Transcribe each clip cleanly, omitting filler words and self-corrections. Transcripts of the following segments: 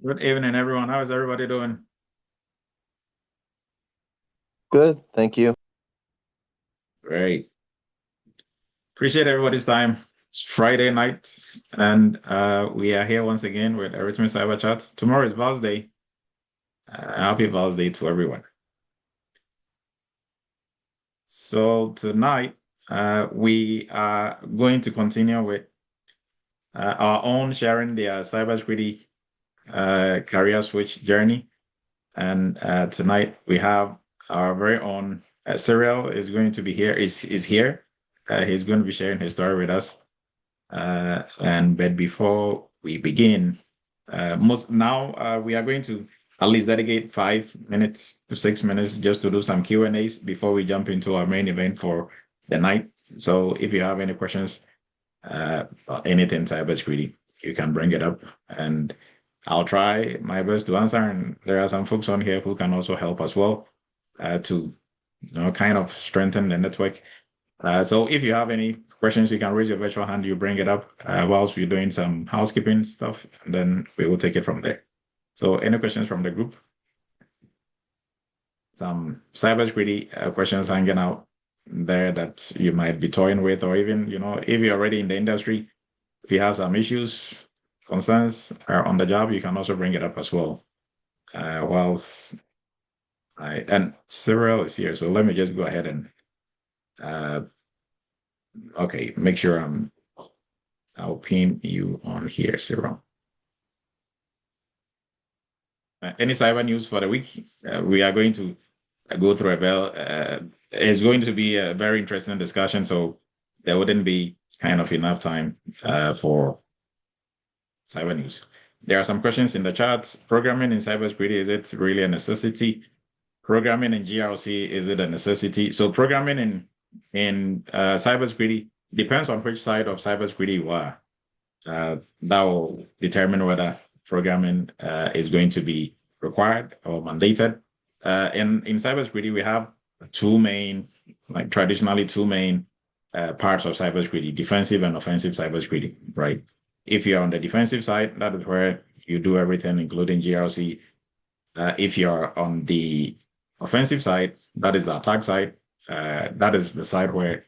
Good evening, everyone. How is everybody doing? Good, thank you. Great. Appreciate everybody's time. It's Friday night, and we are here once again with Eretmis Cyber Chat. Tomorrow is Val's Day. Happy Val's Day to everyone. So tonight, we are going to continue with our own sharing their cybersecurity career switch journey. And tonight we have our very own Cyril is going to be here. Is here. He's going to be sharing his story with us. But before we begin, most now we are going to at least dedicate 5 minutes to 6 minutes just to do some Q&As before we jump into our main event for the night. So if you have any questions, about anything cybersecurity, you can bring it up, and I'll try my best to answer. And there are some folks on here who can also help as well to kind of strengthen the network. So if you have any questions, you can raise your virtual hand, you bring it up whilst we're doing some housekeeping stuff, and then we will take it from there. So any questions from the group? Some cybersecurity questions hanging out there that you might be toying with, or even, if you're already in the industry, if you have some issues, concerns on the job, you can also bring it up as well. Whilst and Cyril is here, so let me just go ahead and uh, okay, make sure I'll pin you on here, Cyril. Any cyber news for the week? We are going to go through it's going to be a very interesting discussion, so there wouldn't be kind of enough time for cyber news. There are some questions in the chat. Programming in cybersecurity, is it really a necessity? Programming in GRC, is it a necessity? So programming in cybersecurity depends on which side of cybersecurity you are. That will determine whether programming is going to be required or mandated. In cybersecurity, we have traditionally two main parts of cybersecurity: defensive and offensive cybersecurity, right? If you're on the defensive side, that is where you do everything, including GRC. If you're on the offensive side, that is the attack side. That is the side where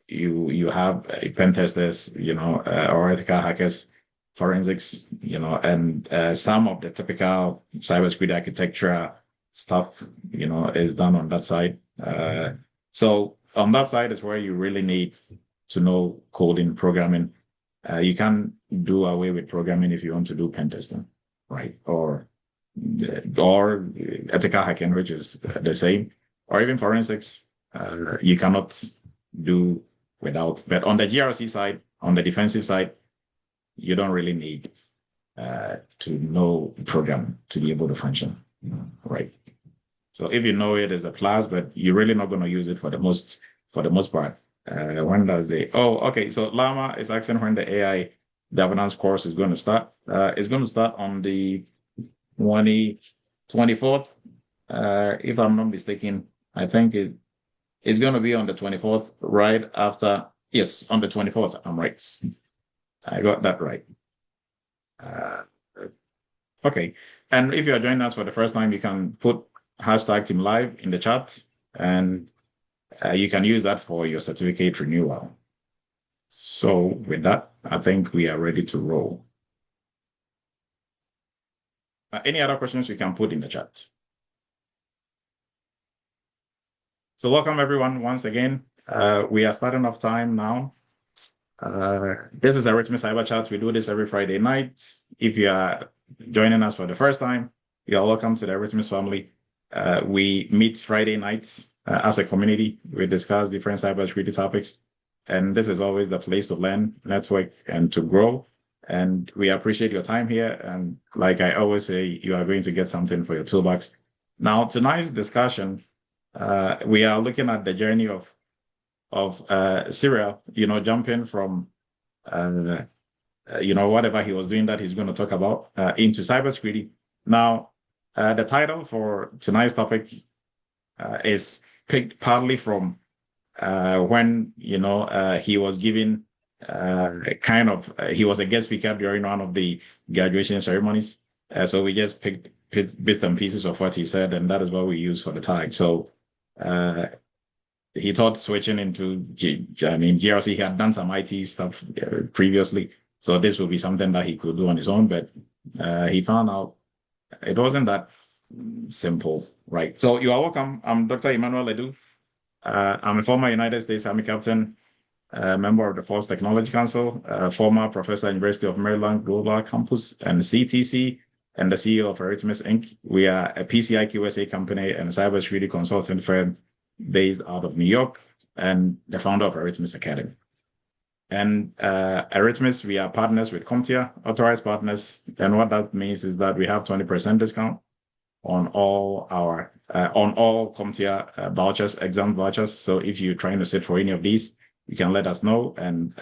you have pen testers, or ethical hackers, forensics, and some of the typical cybersecurity architecture stuff, is done on that side. So on that side is where you really need to know coding, programming. You can do away with programming if you want to do pen testing, right? Or ethical hacking, which is the same, or even forensics. You cannot do without. But on the GRC side, on the defensive side, you don't really need to know program to be able to function, right? So if you know it as a plus, but you're really not going to use it for the most part. When does the okay? So Llama is asking when the AI governance course is going to start. It's going to start on the 24th. If I'm not mistaken, I think it's going to be on the 24th, right after. Yes, on the 24th. I'm right. I got that right. Uh, okay. And if you're joining us for the first time, you can put hashtag Team Live in the chat, and you can use that for your certificate renewal. So with that, I think we are ready to roll. Any other questions you can put in the chat? So welcome everyone once again. We are starting off time now. This is Eretmis Cyber Chat. We do this every Friday night. If you are joining us for the first time, you're welcome to the Eretmis family. We meet Friday nights as a community. We discuss different cybersecurity topics, and this is always the place to learn, network, and to grow. And we appreciate your time here. And like I always say, you are going to get something for your toolbox. Now, tonight's discussion, we are looking at the journey of Syria, jumping from whatever he was doing that he's going to talk about into cybersecurity. Now, the title for tonight's topic is picked partly from when he was given he was a guest speaker during one of the graduation ceremonies, So we just picked bits and pieces of what he said, and that is what we use for the tag. So he thought switching into GRC. He had done some IT stuff previously, so this would be something that he could do on his own. But he found out it wasn't that simple, right? So you are welcome. I'm Dr. Emmanuel Ledu. I'm a former United States Army captain, member of the Force Technology Council, former professor at University of Maryland Global Campus and CTC, and the CEO of Eretmis Inc. We are a PCI QSA company and a cybersecurity consulting firm based out of New York, and the founder of Eretmis Academy. And Eretmis, we are partners with CompTIA, authorized partners. And what that means is that we have 20% discount on all our on all CompTIA vouchers, exam vouchers. So if you're trying to sit for any of these, you can let us know, and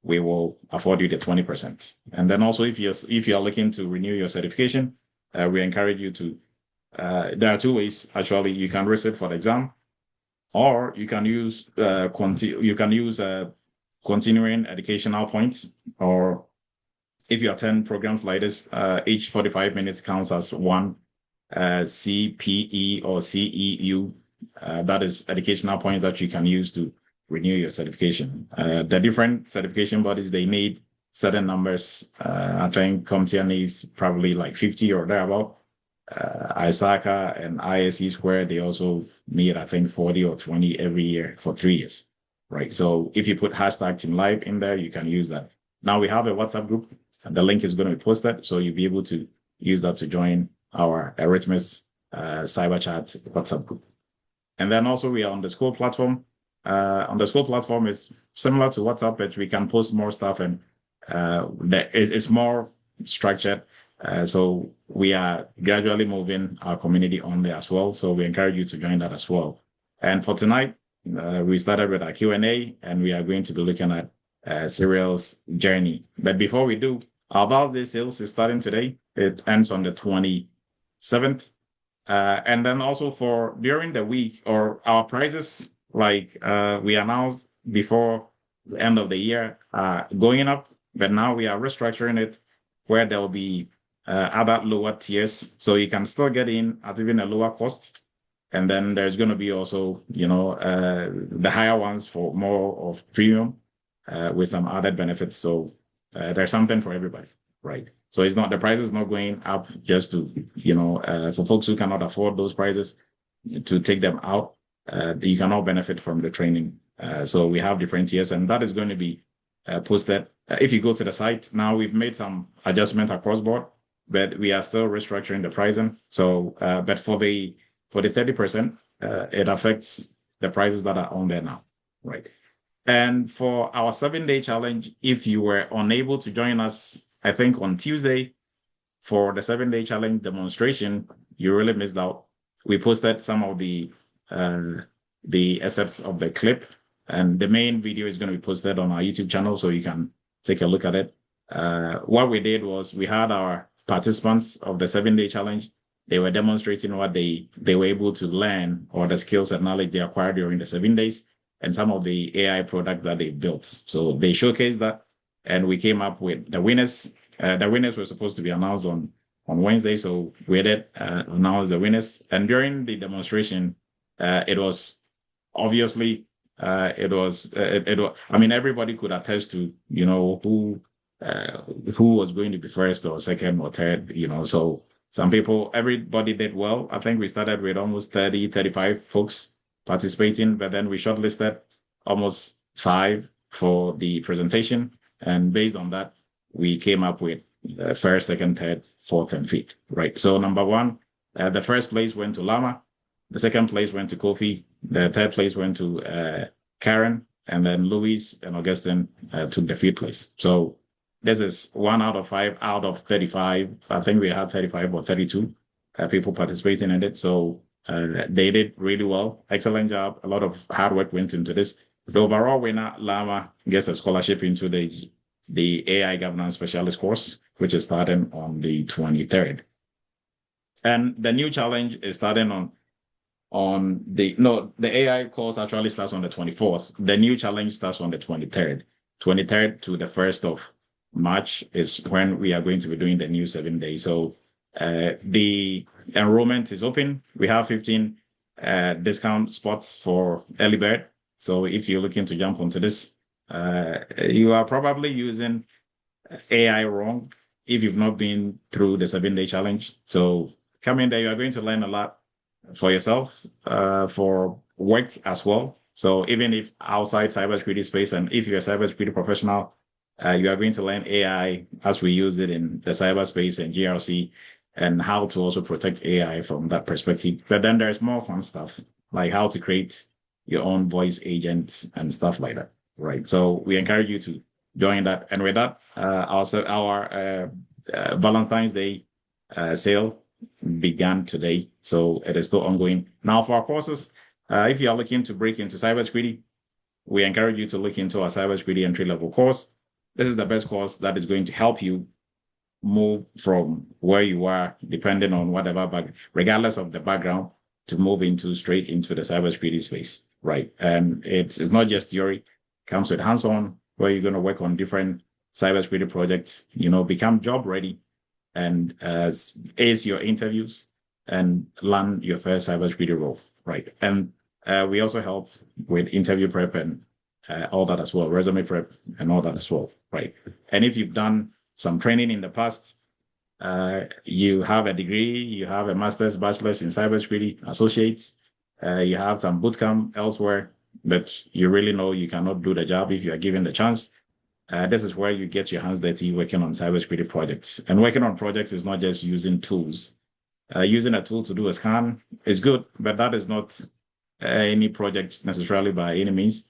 we will afford you the 20%. And then also, if you're looking to renew your certification, we encourage you to. There are two ways actually. You can resit for the exam, or you can use continuing educational points, or if you attend programs like this, each 45 minutes counts as one CPE or CEU. That is educational points that you can use to renew your certification. The different certification bodies, they need certain numbers. I think CompTIA needs probably like 50 or thereabout. ISACA and ISE Square, they also need, I think, 40 or 20 every year for 3 years, right? So if you put hashtag Team Live in there, you can use that. Now we have a WhatsApp group, and the link is going to be posted, so you'll be able to use that to join our Eretmis Cyber Chat WhatsApp group. And then also we are on the school platform. On the school platform is similar to WhatsApp, but we can post more stuff, and it's more structured. So we are gradually moving our community on there as well. So we encourage you to join that as well. And for tonight, we started with our Q&A, and we are going to be looking at Cyril's journey. But before we do, our Val's Day sales is starting today. It ends on the 27th. And then also for during the week, or our prices, like we announced before the end of the year, going up, but now we are restructuring it where there will be other lower tiers. So you can still get in at even a lower cost. And then there's going to be also, the higher ones for more of premium with some added benefits. So there's something for everybody, right? So it's not, the price is not going up just to, for folks who cannot afford those prices, to take them out. You can all benefit from the training. So we have different tiers, and that is going to be posted. If you go to the site, now we've made some adjustment across board, but we are still restructuring the pricing. So, but for the 30%, it affects the prices that are on there now, right? And for our 7-day challenge, if you were unable to join us, I think on Tuesday for the 7-day challenge demonstration, you really missed out. We posted some of the excerpts of the clip, and the main video is going to be posted on our YouTube channel, so you can take a look at it. What we did was we had our participants of the 7-day challenge. They were demonstrating what they were able to learn, or the skills and knowledge they acquired during the 7 days, and some of the AI products that they built. So they showcased that, and we came up with the winners. The winners were supposed to be announced on Wednesday, so we did announce the winners. And during the demonstration, it was obviously it was. I mean, everybody could attest to who was going to be first or second or third. So some people, everybody did well. I think we started with almost 30, 35 folks participating, but then we shortlisted almost 5 for the presentation, and based on that, we came up with first, second, third, fourth, and fifth. Right. So number 1, the first place went to Lama. The second place went to Kofi. The third place went to Karen, and then Louis and Augustine took the 5th place. So this is 1 out of 5 out of 35. I think we had 35 or 32 people participating in it. So they did really well. Excellent job. A lot of hard work went into this. The overall winner, Lama, gets a scholarship into the AI Governance Specialist course, which is starting on the 23rd. And the new challenge is starting the AI course actually starts on the 24th. The new challenge starts on the 23rd to the 1st of March is when we are going to be doing the new 7 days. So the enrollment is open. We have 15 discount spots for early bird. So if you're looking to jump onto this, you are probably using AI wrong if you've not been through the 7 day challenge. So come in there, you are going to learn a lot for yourself, for work as well. So even if outside cybersecurity space, and if you're a cybersecurity professional, you are going to learn AI as we use it in the cyberspace and GRC, and how to also protect AI from that perspective. But then there's more fun stuff, like how to create your own voice agent and stuff like that. Right. So we encourage you to join that. And with that, also our Valentine's Day sale began today, so it is still ongoing. Now, for our courses, if you are looking to break into cybersecurity, we encourage you to look into our cybersecurity entry-level course. This is the best course that is going to help you move from where you are, depending on whatever, regardless of the background, to move straight into the cybersecurity space, right? And it's not just theory, it comes with hands-on, where you're going to work on different cybersecurity projects, become job ready, and ace your interviews and land your first cybersecurity role, right? And we also help with interview prep and all that as well, resume prep and all that as well, right? And if you've done some training in the past, you have a degree, you have a master's, bachelor's in cybersecurity, associates, you have some bootcamp elsewhere, but you really know you cannot do the job if you are given the chance. This is where you get your hands dirty working on cybersecurity projects. And working on projects is not just using tools. Using a tool to do a scan is good, but that is not any project necessarily by any means.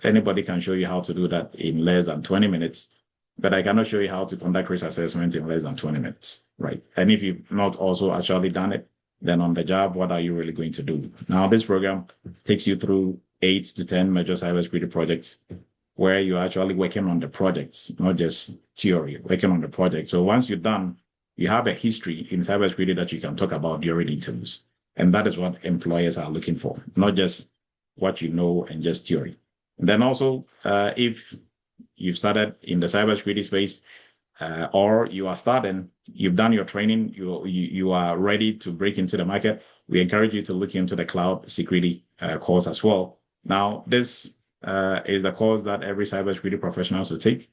Anybody can show you how to do that in less than 20 minutes, but I cannot show you how to conduct risk assessment in less than 20 minutes, right? And if you've not also actually done it, then on the job, what are you really going to do? Now, this program takes you through 8 to 10 major cybersecurity projects, where you're actually working on the projects, not just theory, working on the project. So once you're done, you have a history in cybersecurity that you can talk about during interviews. And that is what employers are looking for, not just what you know and just theory. And then also, if you've started in the cybersecurity space, or you are starting, you've done your training, you are ready to break into the market, we encourage you to look into the cloud security course as well. Now, this is the course that every cybersecurity professional should take.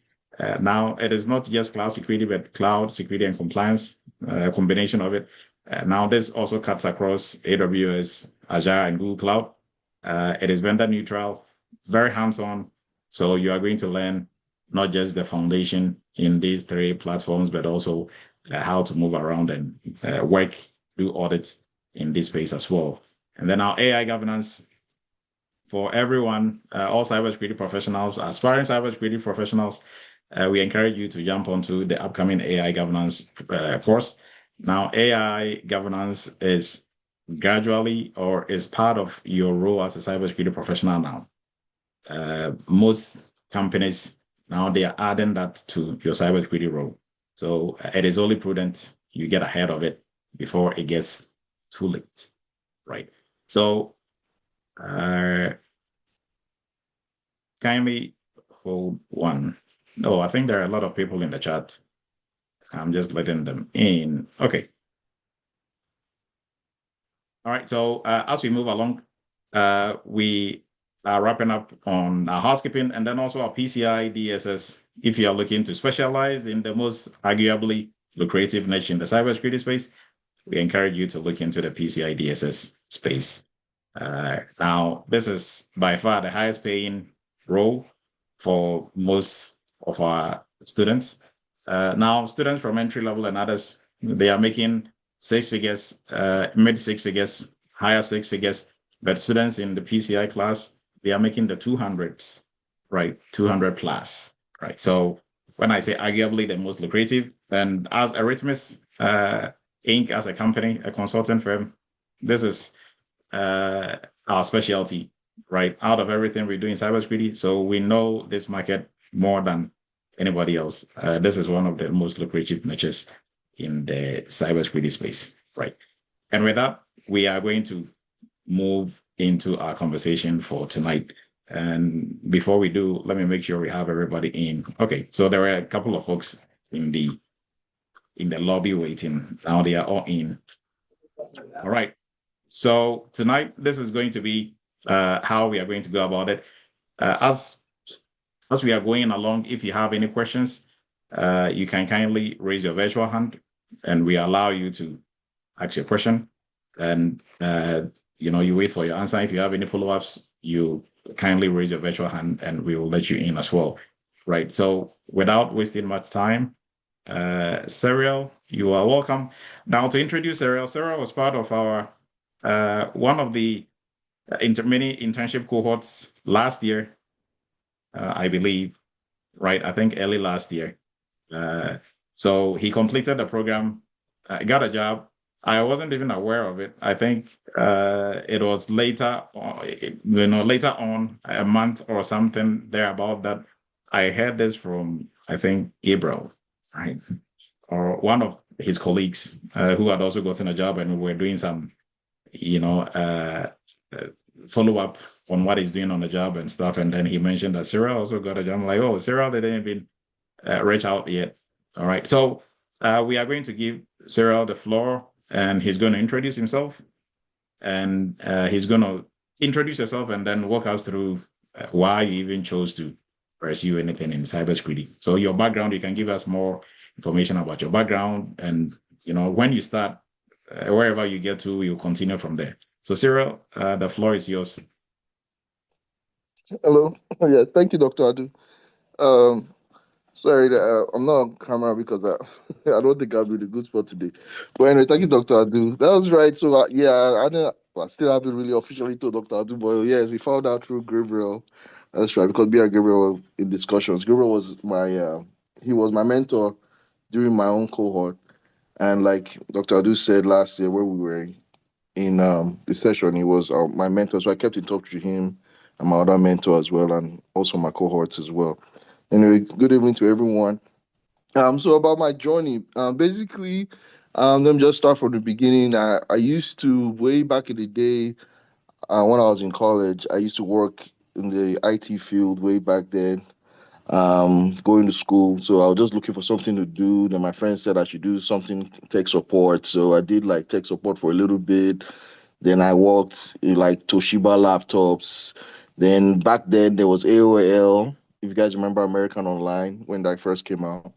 Now, it is not just cloud security, but cloud security and compliance, combination of it. Now, this also cuts across AWS, Azure, and Google Cloud. It is vendor neutral, very hands-on. So you are going to learn not just the foundation in these 3 platforms, but also how to move around and work, do audits in this space as well. And then our AI governance for everyone, all cybersecurity professionals, aspiring cybersecurity professionals, we encourage you to jump onto the upcoming AI governance course. Now, AI governance is gradually or is part of your role as a cybersecurity professional now. Most companies now, they are adding that to your cybersecurity role. So it is only prudent you get ahead of it before it gets too late, right? So kindly hold one. No, I think there are a lot of people in the chat. I'm just letting them in. Okay. All right. So as we move along, we are wrapping up on our housekeeping and then also our PCI DSS. If you are looking to specialize in the most arguably lucrative niche in the cybersecurity space, we encourage you to look into the PCI DSS space. Now, this is by far the highest paying role for most of our students. Now, students from entry level and others, they are making 6 figures, mid 6 figures, higher 6 figures. But students in the PCI class, they are making the 200s, right? 200 plus, right? So when I say arguably the most lucrative, and as Eretmis Inc. as a company, a consulting firm, this is our specialty, right? Out of everything we do in cybersecurity. So we know this market more than anybody else. This is one of the most lucrative niches in the cybersecurity space, right? And with that, we are going to move into our conversation for tonight. And before we do, let me make sure we have everybody in. Okay, so there were a couple of folks in the lobby waiting. Now they are all in. All right. So tonight, this is going to be how we are going to go about it. As we are going along, if you have any questions, you can kindly raise your virtual hand, and we allow you to ask your question. And you wait for your answer. If you have any follow-ups, you kindly raise your virtual hand, and we will let you in as well. Right. So without wasting much time, Serial, you are welcome. Now to introduce Serial, Serial was part of our one of the mini internship cohorts last year, I believe, right? I think early last year. So he completed the program, got a job. I wasn't even aware of it. I think it was later, later on, a month or something thereabout, that I heard this from, I think, Gabriel, right? Or one of his colleagues who had also gotten a job, and we were doing some, uh, follow up on what he's doing on the job and stuff. And then he mentioned that Cyril also got a job. I'm like, oh, Cyril didn't even reach out yet. All right. So we are going to give Cyril the floor, and he's going to introduce himself, and he's going to introduce himself and then walk us through why you even chose to pursue anything in cybersecurity. So your background, you can give us more information about your background, and when you start, wherever you get to, you'll continue from there. So Cyril, the floor is yours. Hello. Yeah, thank you, Dr. Adu. Um, Sorry that I'm not on camera because I don't think I'll be in a good spot today. But anyway, thank you, Dr. Adu. That was right. So yeah, I know I still haven't really officially told Dr. Adu, but yes, he found out through Gabriel. That's right, because me and Gabriel were in discussions. Gabriel was he was my mentor during my own cohort, and like Dr. Adu said last year when we were in the session, he was my mentor. So I kept in touch with him and my other mentor as well, and also my cohorts as well. Anyway, good evening to everyone. So about my journey, basically, let me just start from the beginning. I used to way back in the day, when I was in college, I used to work in the IT field way back then. Going to school, so I was just looking for something to do. Then my friend said I should do something tech support, so I did like tech support for a little bit. Then I worked in like Toshiba laptops. Then back then there was AOL. If you guys remember American Online when that first came out,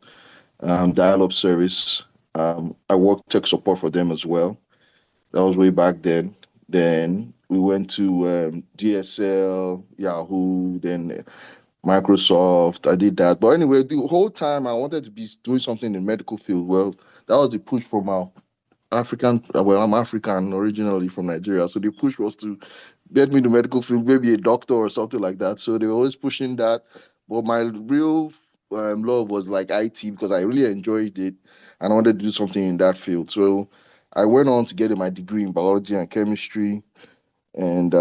dial-up service. I worked tech support for them as well. That was way back then. Then we went to DSL, Yahoo, then Microsoft. I did that. But anyway, the whole time I wanted to be doing something in the medical field. Well, that was the push from our African. Well, I'm African originally from Nigeria, so the push was to get me to medical field, maybe a doctor or something like that. So they were always pushing that. But my real love was like IT because I really enjoyed it and I wanted to do something in that field. So I went on to get my degree in biology and chemistry and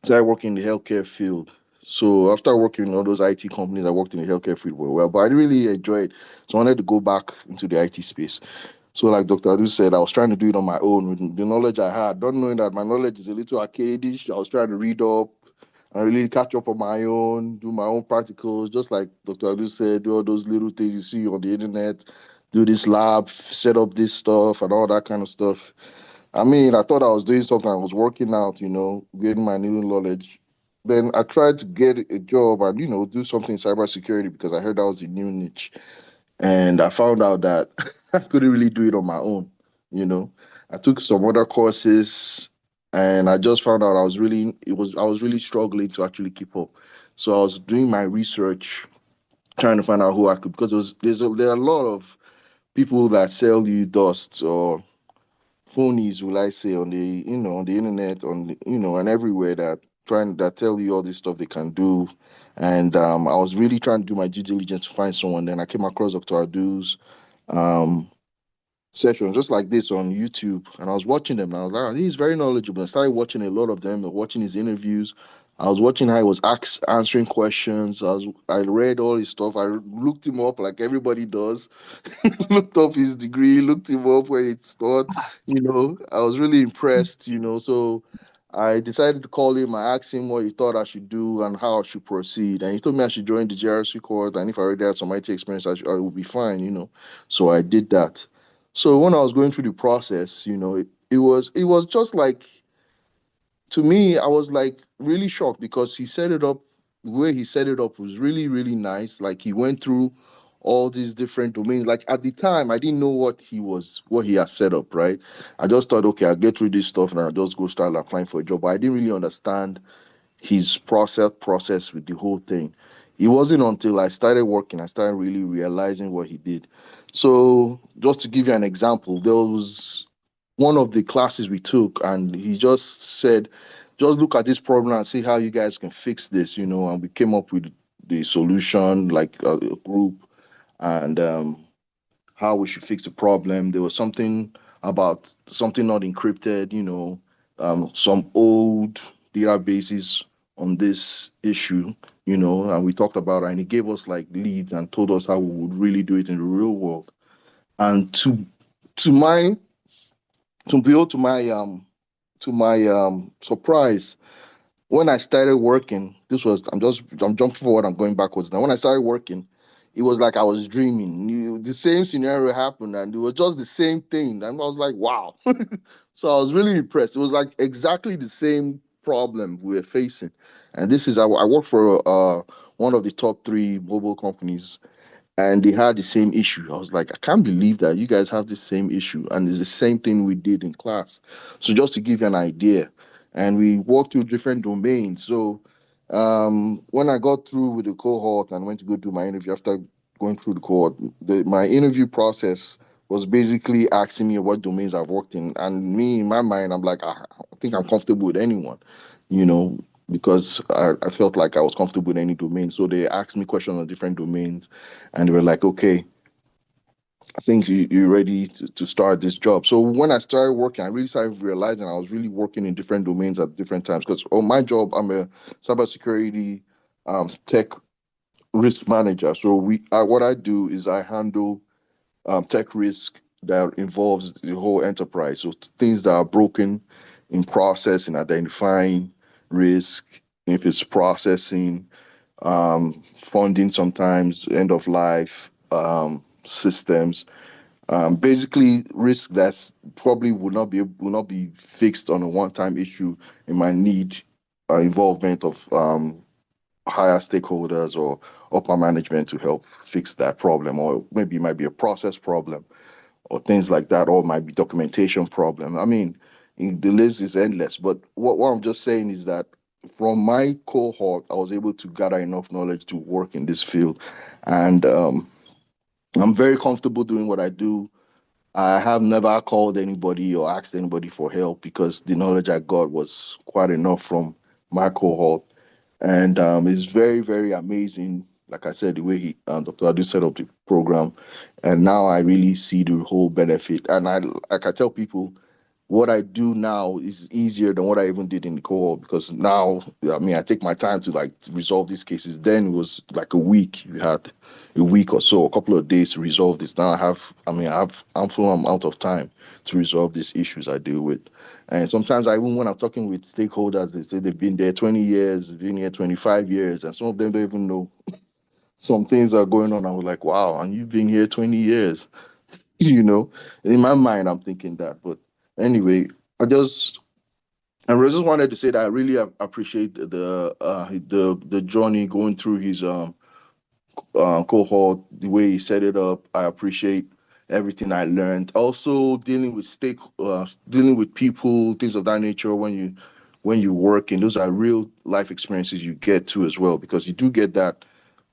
started working in the healthcare field. So after working in all those IT companies, I worked in the healthcare field for a while, but I really enjoyed it. So I wanted to go back into the IT space. So, like Dr. Adu said, I was trying to do it on my own with the knowledge I had, not knowing that my knowledge is a little archaic. I was trying to read up and really catch up on my own, do my own practicals, just like Dr. Adu said, do all those little things you see on the internet, do this lab, set up this stuff, and all that kind of stuff. I mean, I thought I was doing something. I was working out, getting my new knowledge. Then I tried to get a job and, do something in cybersecurity because I heard that was a new niche. And I found out that I couldn't really do it on my own, you know. I took some other courses and I just found out I was really struggling to actually keep up. So I was doing my research, trying to find out who I could because there are a lot of people that sell you dust or phonies, will I say, on on the internet, and everywhere that tell you all this stuff they can do. And I was really trying to do my due diligence to find someone. Then I came across Dr. Adu's um, session just like this on YouTube, and I was watching them. And I was like, "Oh, he's very knowledgeable." I started watching a lot of them, watching his interviews. I was watching how he was answering questions. I read all his stuff. I looked him up like everybody does. Looked up his degree, looked him up where it's taught. I was really impressed. So I decided to call him. I asked him what he thought I should do and how I should proceed. And he told me I should join the GRC course. And if I already had some IT experience, I would be fine, So I did that. So when I was going through the process, it was just like, to me, I was like really shocked because he set it up, the way he set it up was really, really nice. Like he went through all these different domains. Like at the time, I didn't know what he had set up, right? I just thought, okay, I'll get through this stuff and I'll just go start applying for a job. But I didn't really understand his process with the whole thing. It wasn't until I started working, I started really realizing what he did. So just to give you an example, there was one of the classes we took, and he just said, just look at this problem and see how you guys can fix this, and we came up with the solution, like a group, and how we should fix the problem. There was something about something not encrypted, some old databases on this issue, and we talked about it, and he gave us like leads and told us how we would really do it in the real world. And to my to my surprise, when I started working, I'm jumping forward and going backwards now. When I started working, it was like I was dreaming. The same scenario happened, and it was just the same thing. And I was like, wow. So I was really impressed. It was like exactly the same problem we were facing. And I work for one of the top three mobile companies, and they had the same issue. I was like, I can't believe that you guys have the same issue, and it's the same thing we did in class. So just to give you an idea, and we walked through different domains. So when I got through with the cohort and went to go do my interview after going through the cohort, my interview process was basically asking me what domains I've worked in, and me in my mind, I'm like, I think I'm comfortable with anyone, you know. Because I felt like I was comfortable in any domain. So they asked me questions on different domains, and they were like, okay, I think you're ready to start this job. So when I started working, I really started realizing I was really working in different domains at different times. Because on my job, I'm a cybersecurity tech risk manager. So what I do is I handle tech risk that involves the whole enterprise. So things that are broken in process, in identifying risk, if it's processing, funding, sometimes end of life systems, basically risk that's probably will not be fixed on a one-time issue. It might need involvement of higher stakeholders or upper management to help fix that problem, or maybe it might be a process problem or things like that, or it might be documentation problem. I mean, the list is endless. But what I'm just saying is that from my cohort, I was able to gather enough knowledge to work in this field, and I'm very comfortable doing what I do. I have never called anybody or asked anybody for help because the knowledge I got was quite enough from my cohort. And it's very, very amazing. Like I said, the way Dr. Adu set up the program, and now I really see the whole benefit. And like I tell people, what I do now is easier than what I even did in the cohort, because now, I mean, I take my time to like resolve these cases. Then it was like a week. You had a week or so, a couple of days to resolve this. Now I have ample amount of time to resolve these issues I deal with. And sometimes even when I'm talking with stakeholders, they say they've been there 20 years, been here 25 years, and some of them don't even know some things are going on. I was like, wow, and you've been here 20 years. you know in my mind, I'm thinking that. But anyway, I just wanted to say that I really appreciate the journey going through his cohort, the way he set it up. I appreciate everything I learned. Also, dealing with people, things of that nature. When you work, and those are real life experiences you get to as well, because you do get that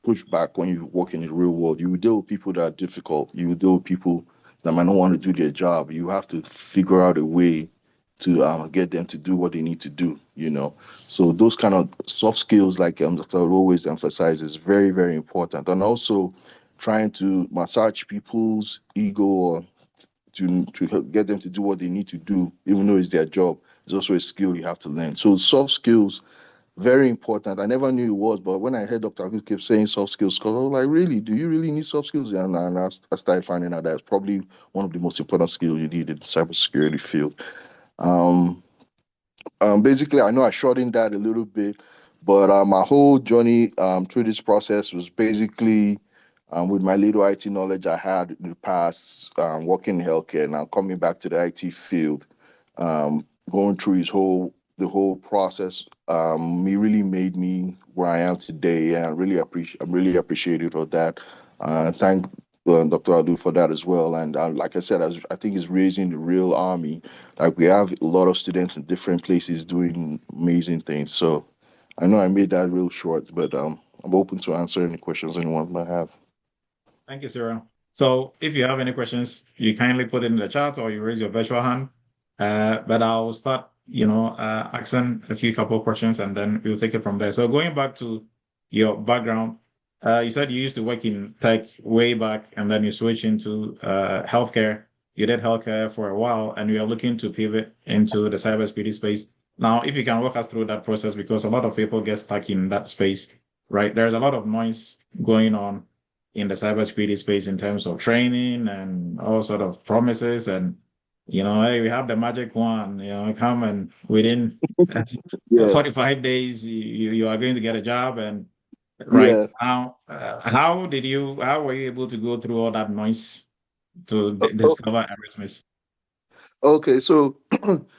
pushback when you work in the real world. You will deal with people that are difficult. You will deal with people that might not want to do their job. You have to figure out a way to get them to do what they need to do. So those kind of soft skills, like Dr. always emphasize, is very, very important. And also trying to massage people's ego, or to get them to do what they need to do, even though it's their job, is also a skill you have to learn. So soft skills, very important. I never knew it was, but when I heard Dr. Akut keep saying soft skills, because I was like, really, do you really need soft skills? And I started finding out that's probably one of the most important skills you need in the cybersecurity field. Um, Basically, I know I shortened that a little bit, but my whole journey through this process was basically with my little IT knowledge I had in the past, working in healthcare, now coming back to the IT field, going through the whole process. He really made me where I am today, and I'm really appreciative of that. Thank Dr. Adu for that as well. And like I said, I think it's raising the real army. Like we have a lot of students in different places doing amazing things. So I know I made that real short, but I'm open to answer any questions anyone might have. Thank you, Sarah. So if you have any questions, you kindly put it in the chat or you raise your virtual hand. But I'll start, asking a few couple of questions and then we'll take it from there. So going back to your background, you said you used to work in tech way back and then you switched into healthcare. You did healthcare for a while and you are looking to pivot into the cybersecurity space. Now, if you can walk us through that process, because a lot of people get stuck in that space, right? There's a lot of noise going on in the cybersecurity space in terms of training and all sort of promises and hey, we have the magic one, come and within Yeah, 45 days you are going to get a job. And right yeah. now, how were you able to go through all that noise to Oh, discover Eretmis? okay, so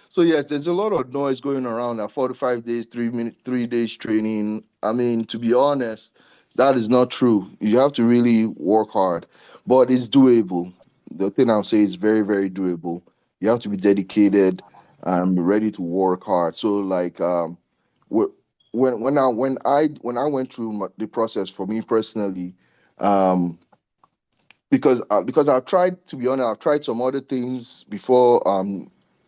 so yes, there's a lot of noise going around now. 45 days, 3 minute, 3 days training. I mean, to be honest, that is not true. You have to really work hard, but it's doable. The thing I'll say is very, very doable. You have to be dedicated and be ready to work hard. So like wh- when I went through the process for me personally, um because I've tried, to be honest, I've tried some other things before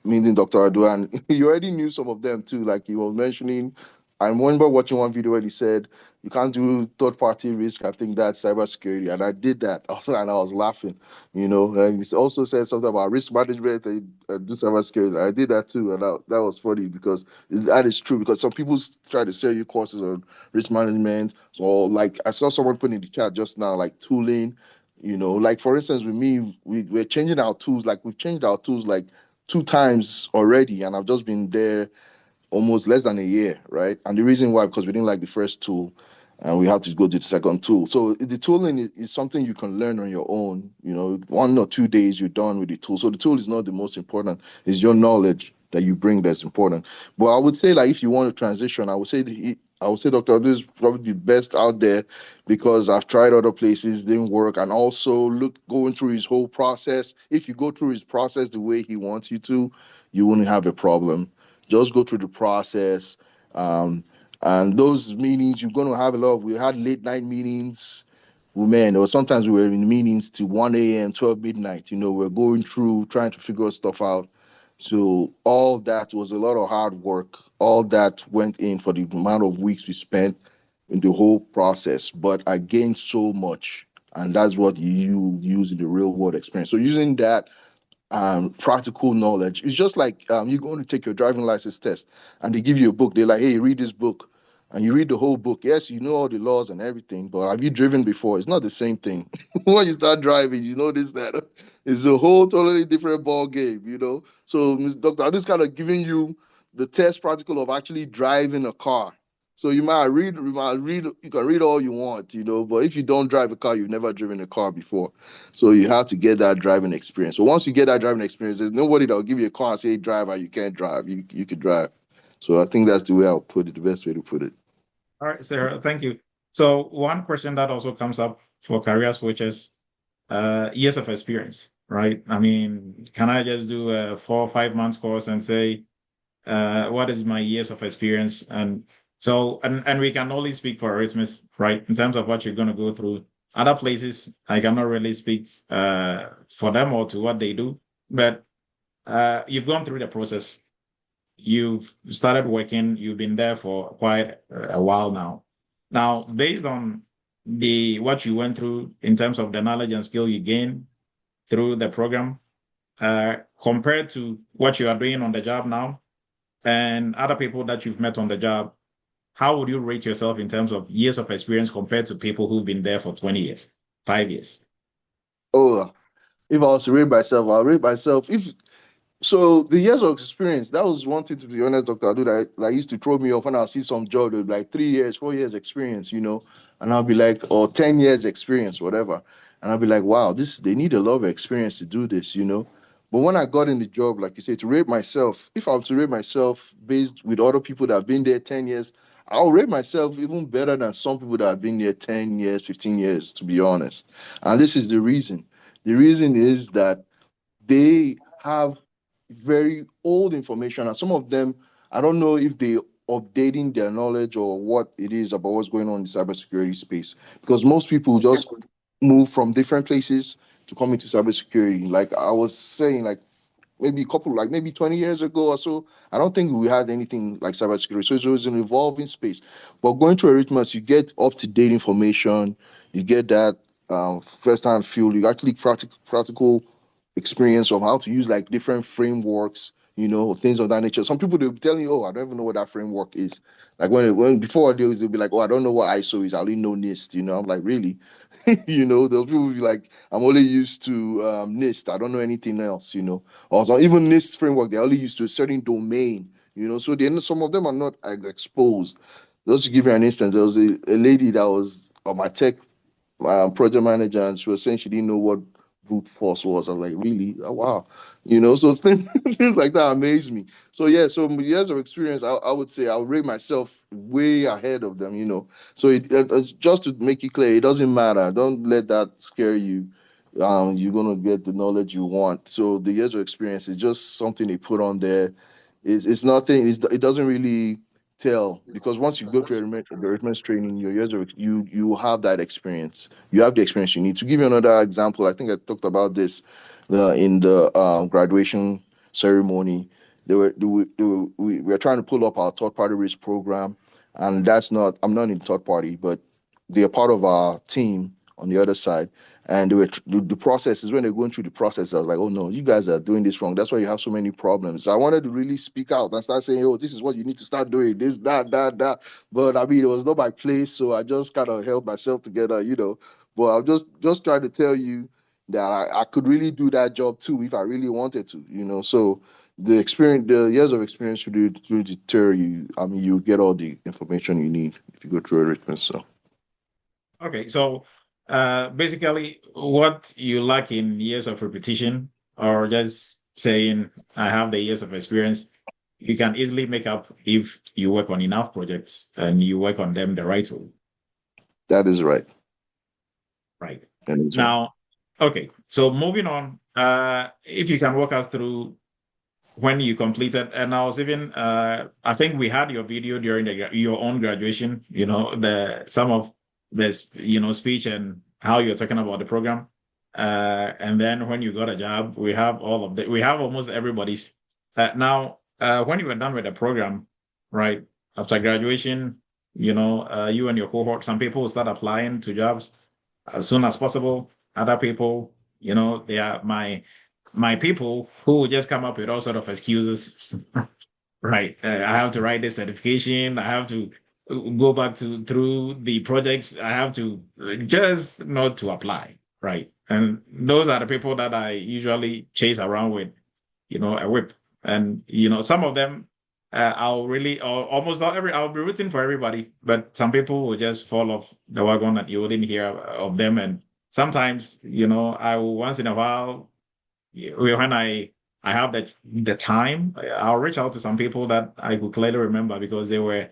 meeting Dr. Adu, and you already knew some of them too. Like he was mentioning, I remember watching one video where he said you can't do third party risk. I think that's cybersecurity, and I did that, and I was laughing, And he also said something about risk management and do cybersecurity. I did that too, and that was funny because that is true. Because some people try to sell you courses on risk management, or like I saw someone put in the chat just now, like tooling. Like for instance, with me, we're changing our tools. Like we've changed our tools like 2 times already, and I've just been there almost less than a year, right? And the reason why, because we didn't like the first tool, and we had to go to the second tool. So the tooling is something you can learn on your own. 1 or 2 days you're done with the tool. So the tool is not the most important; it's your knowledge that you bring that's important. But I would say, like, if you want to transition, I would say Dr. Adu is probably the best out there because I've tried other places, didn't work, and also look going through his whole process. If you go through his process the way he wants you to, you wouldn't have a problem. Just go through the process. Um, and those meetings, you're going to have a lot of, we had late night meetings. Well, man, or sometimes we were in meetings to 1 a.m., 12 midnight. We're going through, trying to figure stuff out. So all that was a lot of hard work. All that went in for the amount of weeks we spent in the whole process. But I gained so much. And that's what you use in the real world experience. So using that practical knowledge. It's just like you're going to take your driving license test and they give you a book. They're like, hey, read this book. And you read the whole book. Yes, you know all the laws and everything, but have you driven before? It's not the same thing. When you start driving, you know this, that. It's a whole totally different ball game. So, Ms. Doctor, I'm just kind of giving you the test practical of actually driving a car. So you can read all you want, but if you don't drive a car, you've never driven a car before. So you have to get that driving experience. So once you get that driving experience, there's nobody that will give you a car and say, driver, you can't drive. You can drive. So I think that's the way I'll put it, the best way to put it. All right, Sarah, thank you. So one question that also comes up for career switches, years of experience, right? I mean, can I just do a 4 or 5 months course and say, what is my years of experience? And so, and we can only speak for Eretmis, right? In terms of what you're going to go through. Other places, I cannot really speak for them or to what they do, but you've gone through the process. You've started working, you've been there for quite a while now. Now, based on the what you went through in terms of the knowledge and skill you gained through the program, compared to what you are doing on the job now and other people that you've met on the job, how would you rate yourself in terms of years of experience compared to people who've been there for 20 years, 5 years? Oh, if I was to rate myself, I'll rate myself. So the years of experience, that was one thing, to be honest, Dr. Adu, that used to throw me off when I see some job, they'd be like 3 years, 4 years experience, and I'll be like, or 10 years experience, whatever. And I'll be like, wow, they need a lot of experience to do this. But when I got in the job, like you say, to rate myself, if I was to rate myself based with other people that have been there 10 years, I'll rate myself even better than some people that have been there 10 years, 15 years, to be honest. And this is the reason. The reason is that they have very old information, and some of them, I don't know if they updating their knowledge or what it is about what's going on in the cybersecurity space, because most people just move from different places to come into cybersecurity. Like I was saying, like maybe a couple, like maybe 20 years ago or so, I don't think we had anything like cybersecurity. So it was an evolving space. But going to Eretmis, you get up to date information, you get that first hand feel, you actually practical experience of how to use like different frameworks, things of that nature. Some people they'll be telling you, oh, I don't even know what that framework is. Like when before they'll be like, oh, I don't know what ISO is, I only know NIST. I'm like, really? Those people will be like, I'm only used to NIST, I don't know anything else. Or even NIST framework, they're only used to a certain domain. So some of them are not exposed. Just to give you an instance, there was a lady that was on my tech project manager, and she was saying she didn't know what brute force was. I was like, really? Oh, wow. So things, things like that amaze me. So yeah, so years of experience, I would say I would rate myself way ahead of them. So just to make it clear, it doesn't matter. Don't let that scare you. You're gonna get the knowledge you want. So the years of experience is just something they put on there. It's nothing. It doesn't really tell, because once you go through the arithmetic training, your years of you have that experience. You have the experience you need. To give you another example, I think I talked about this in the graduation ceremony. We were trying to pull up our third party risk program, and that's not, I'm not in third party, but they're part of our team on the other side. And the process is when they're going through the process, I was like, oh no, you guys are doing this wrong. That's why you have so many problems. So I wanted to really speak out and start saying, oh, this is what you need to start doing, this, that. But I mean, it was not my place, so I just kind of held myself together. But I'm just trying to tell you that I could really do that job too if I really wanted to. So the years of experience should deter you. I mean, you get all the information you need if you go through a written. So Okay, so basically, what you lack in years of repetition, or just saying, I have the years of experience, you can easily make up if you work on enough projects and you work on them the right way. that is right. Right. That is right. Now, okay, so moving on, if you can walk us through when you completed, and I was even, I think we had your video during your own graduation, some of this, speech and how you're talking about the program. And then when you got a job, we have we have almost everybody's. Now, when you were done with the program, right, after graduation, you and your cohort, some people will start applying to jobs as soon as possible. Other people, they are my people who will just come up with all sort of excuses. Right. I have to write this certification. I have to go back to through the projects. I have to just not to apply. Right. And those are the people that I usually chase around with, a whip. And, some of them, almost not I'll be rooting for everybody, but some people will just fall off the wagon and you wouldn't hear of them. And sometimes, I will once in a while, when I have the time, I'll reach out to some people that I could clearly remember because they were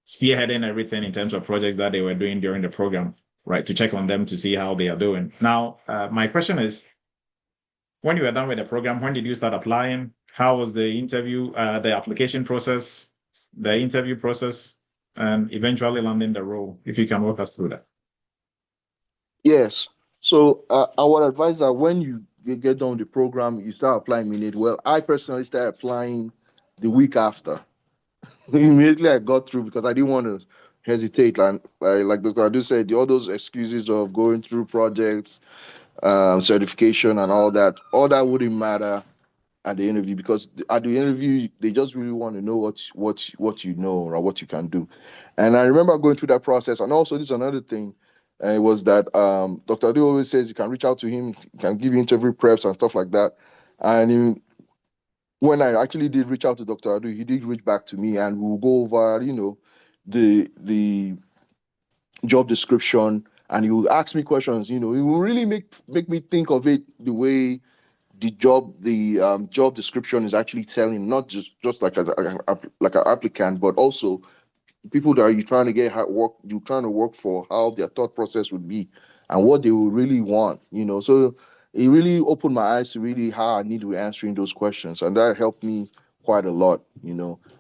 spearheading everything in terms of projects that they were doing during the program, right? To check on them to see how they are doing. Now, my question is, when you were done with the program, when did you start applying? How was the interview, the application process, the interview process, and eventually landing the role? If you can walk us through that. Yes. So I would advise that when you get done with the program, you start applying immediately. Well, I personally started applying the week after. Immediately I got through because I didn't want to hesitate. And like Dr. Adu said, all those excuses of going through projects, certification, and all that wouldn't matter at the interview, because at the interview they just really want to know what you know or what you can do. And I remember going through that process. And also, this is another thing. It was that Dr. Adu always says you can reach out to him, he can give you interview preps and stuff like that. And when I actually did reach out to Dr. Adu, he did reach back to me, and we'll go over, the job description, and he will ask me questions. It will really make me think of it the way the job description is actually telling, not just like an applicant, but also people that you're trying to get work, you're trying to work for, how their thought process would be and what they would really want. So it really opened my eyes to really how I need to be answering those questions. And that helped me quite a lot.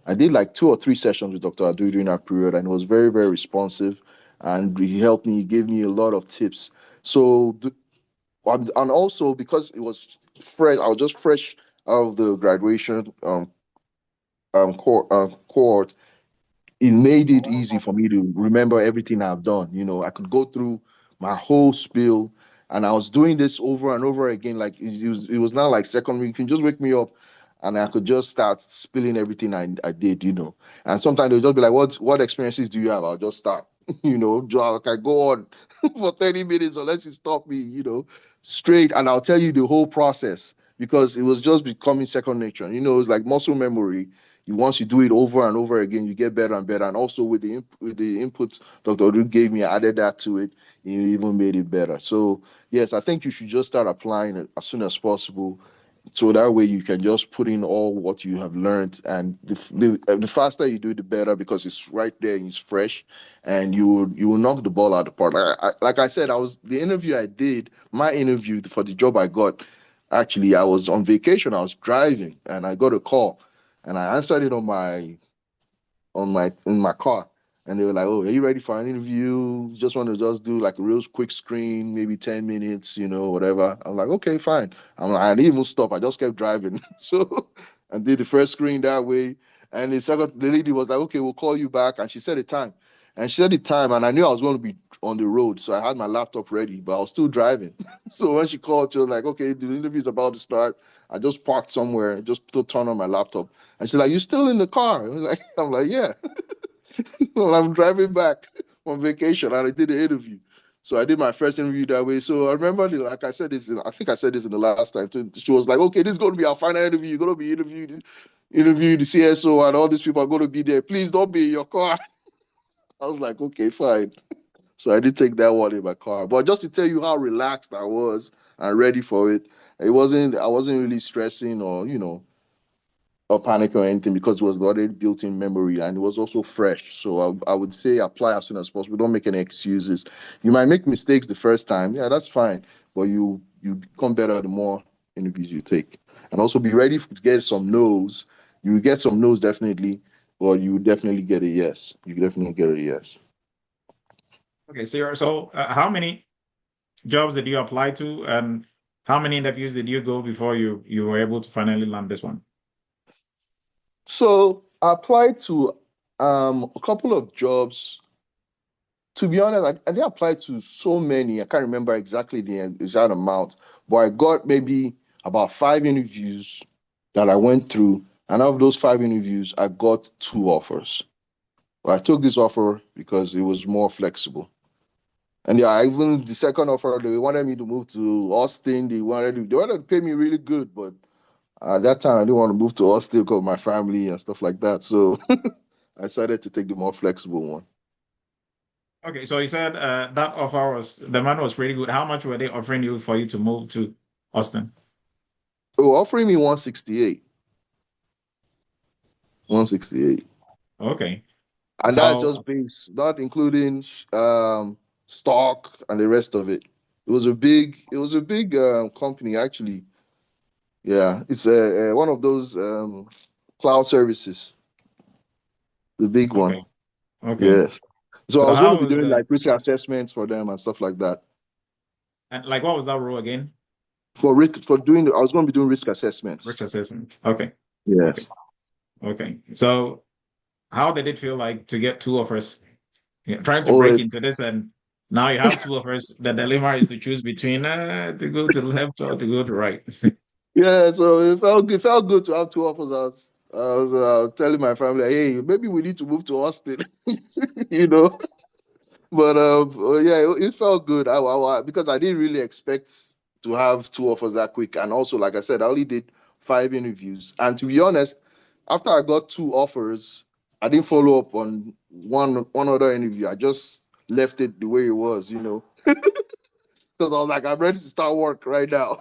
I did like 2 or 3 sessions with Dr. Adu during that period, and it was very, very responsive. And he helped me, gave me a lot of tips. So, and also because it was fresh, I was just fresh out of the graduation cohort. It made it easy for me to remember everything I've done. I could go through my whole spiel, and I was doing this over and over again. Like it was not like second week. You can just wake me up, and I could just start spilling everything I did. And sometimes they'll just be like, "What experiences do you have?" I'll just start. Like I go on for 30 minutes unless you stop me, straight, and I'll tell you the whole process because it was just becoming second nature. It's like muscle memory. Once you do it over and over again, you get better and better. And also with the input Dr. Odu gave me, I added that to it. It even made it better. So yes, I think you should just start applying it as soon as possible. So that way you can just put in all what you have learned, and the faster you do, the better, because it's right there and it's fresh, and you will knock the ball out of the park. Like I said, the interview I did, my interview for the job I got. Actually, I was on vacation. I was driving, and I got a call, and I answered it in my car, and they were like, "Oh, are you ready for an interview? Just want to just do like a real quick screen, maybe 10 minutes, whatever." I'm like, "Okay, fine." I didn't even stop. I just kept driving. So I did the first screen that way, and the lady was like, "Okay, we'll call you back," and she said the time, and I knew I was going to be on the road, so I had my laptop ready, but I was still driving. So when she called, she was like, "Okay, the interview is about to start." I just parked somewhere, just to turn on my laptop. And she's like, "You still in the car?" I'm like, "Yeah." Well, I'm driving back on vacation, and I did the interview. So I did my first interview that way. So I remember, like I said this, I think I said this in the last time too. She was like, "Okay, this is going to be our final interview. You're going to be interviewed the CSO, and all these people are going to be there. Please don't be in your car." I was like, "Okay, fine." So I did take that one in my car. But just to tell you how relaxed I was and ready for it, I wasn't really stressing or panic or anything, because it was already built in memory, and it was also fresh. So I would say apply as soon as possible. Don't make any excuses. You might make mistakes the first time. Yeah, that's fine. But you become better the more interviews you take. And also be ready to get some no's. You will get some no's definitely, but you will definitely get a yes. You definitely get a yes. Okay, so how many jobs did you apply to, and how many interviews did you go before you were able to finally land this one? So I applied to a couple of jobs. To be honest, I didn't apply to so many. I can't remember exactly the exact amount, but I got maybe about 5 interviews that I went through. And out of those 5 interviews, I got 2 offers. I took this offer because it was more flexible. And yeah, even the second offer, they wanted me to move to Austin. They wanted to pay me really good, but at that time, I didn't want to move to Austin because of my family and stuff like that. So I decided to take the more flexible one. Okay, so you said that offer the man was pretty good. How much were they offering you for you to move to Austin? They were offering me 168. 168. Okay, And that's so just base, not including stock and the rest of it. It was a big company actually. Yeah, it's one of those cloud services, the big one. okay, okay. Yes. So I So was going to how be was doing the like risk assessments for them and stuff like that. and like what was that role again? I was going to be doing risk assessments. Risk assessment. Okay, okay, Yes. okay. So how did it feel like to get 2 offers? Yeah, trying to Oh, break into this, and now you have 2 offers. The dilemma is to choose between to go to the left or to go to right. yeah. So it felt good to have 2 offers out. I was telling my family, hey, maybe we need to move to Austin. you know. But yeah, it felt good. Because I didn't really expect to have 2 offers that quick, and also, like I said, I only did 5 interviews. And to be honest, after I got 2 offers, I didn't follow up on one other interview. I just left it the way it was, because I was like, I'm ready to start work right now.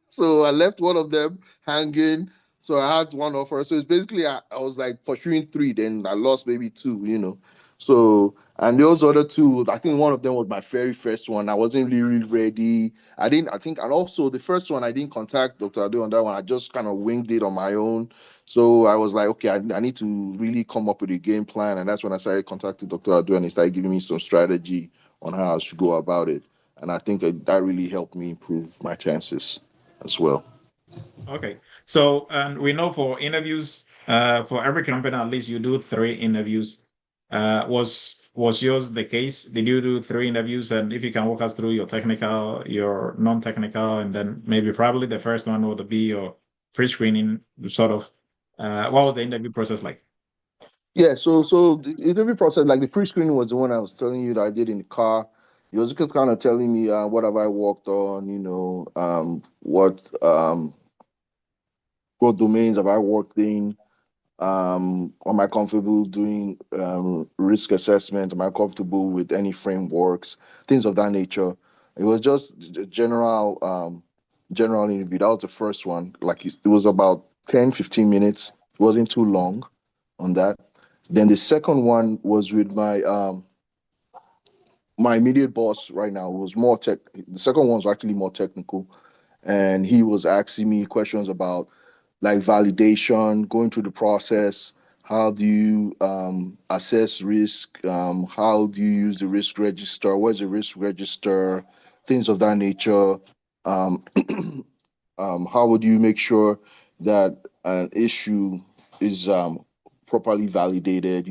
So I left one of them hanging. So I had one offer. So it's basically I was like pursuing 3, then I lost maybe 2. So and those other 2, I think one of them was my very first one. I wasn't really ready. I think, and also the first one I didn't contact Dr. Ado on that one. I just kind of winged it on my own. So I was like, okay, I need to really come up with a game plan. And that's when I started contacting Dr. Ado and he started giving me some strategy on how I should go about it. And I think that really helped me improve my chances as well. Okay. So, and we know for interviews, for every company, at least you do 3 interviews. Was yours the case? Did you do 3 interviews? And if you can walk us through your technical, your non-technical, and then maybe probably the first one would be your pre-screening sort of. What was the interview process like? Yeah, so the interview process, like the pre-screening was the one I was telling you that I did in the car. He was just kind of telling me what have I worked on, what domains have I worked in, am I comfortable doing risk assessment? Am I comfortable with any frameworks, things of that nature? It was just a general interview. That was the first one. Like it was about 10, 15 minutes. It wasn't too long on that. Then the second one was with my immediate boss right now. It was more tech. The second one was actually more technical, and he was asking me questions about like validation, going through the process. How do you assess risk? How do you use the risk register? What's the risk register? Things of that nature. Um, how would you make sure that an issue is properly validated?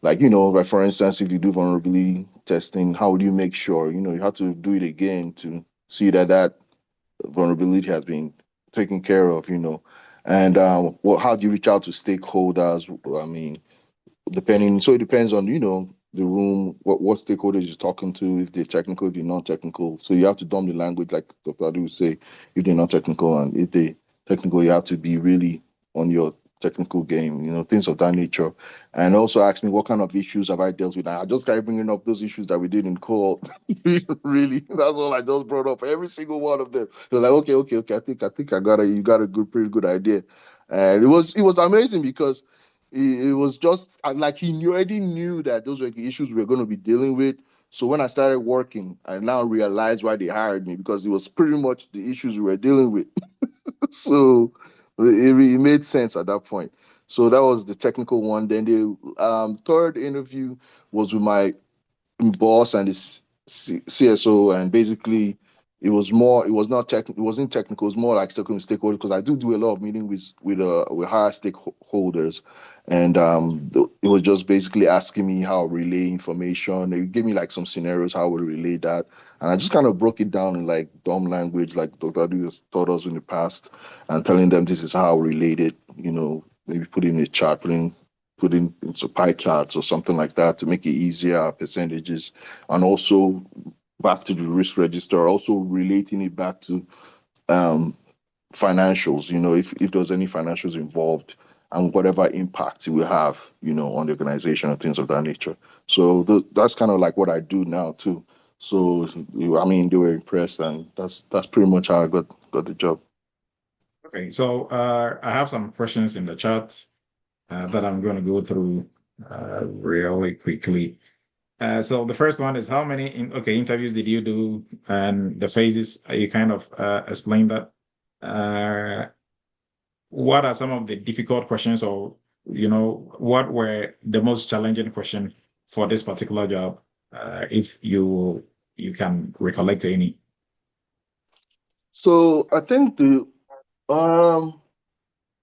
Like for instance, if you do vulnerability testing, how would you make sure? You have to do it again to see that vulnerability has been taken care of. And how do you reach out to stakeholders? I mean, so it depends on the room, what stakeholders you're talking to, if they're technical, if they're non-technical. So you have to dumb the language, like Dr. Adu would say, if they're not technical, and if they technical, you have to be really on your technical game, things of that nature. And also ask me what kind of issues have I dealt with. And I just kept bringing up those issues that we did in call. Really, that's all I just brought up. Every single one of them. They're like, okay. I think you got a pretty good idea. And it was amazing because it was just like already knew that those were the issues we were going to be dealing with. So when I started working, I now realized why they hired me, because it was pretty much the issues we were dealing with. So it made sense at that point. So that was the technical one. Then the third interview was with my boss and his CSO, and basically it was not tech, it wasn't technical, it was more like stakeholders, because I do a lot of meeting with higher stakeholders, and it was just basically asking me how I relay information. They gave me like some scenarios how I would relay that, and I just kind of broke it down in like dumb language, like Dr. Adu has taught us in the past, and telling them this is how I relate it. Maybe put in a chart, put in into pie charts or something like that to make it easier, percentages, and also back to the risk register, also relating it back to um, financials, if there's any financials involved, and whatever impact it will have, on the organization and things of that nature. So that's kind of like what I do now too. So I mean, they were impressed, and that's pretty much how I got the job. Okay. So, I have some questions in the chat that I'm going to go through really quickly. So the first one is how many interviews did you do, and the phases you kind of explained that. Uh, what are some of the difficult questions, or what were the most challenging question for this particular job, if you can recollect any? So I think um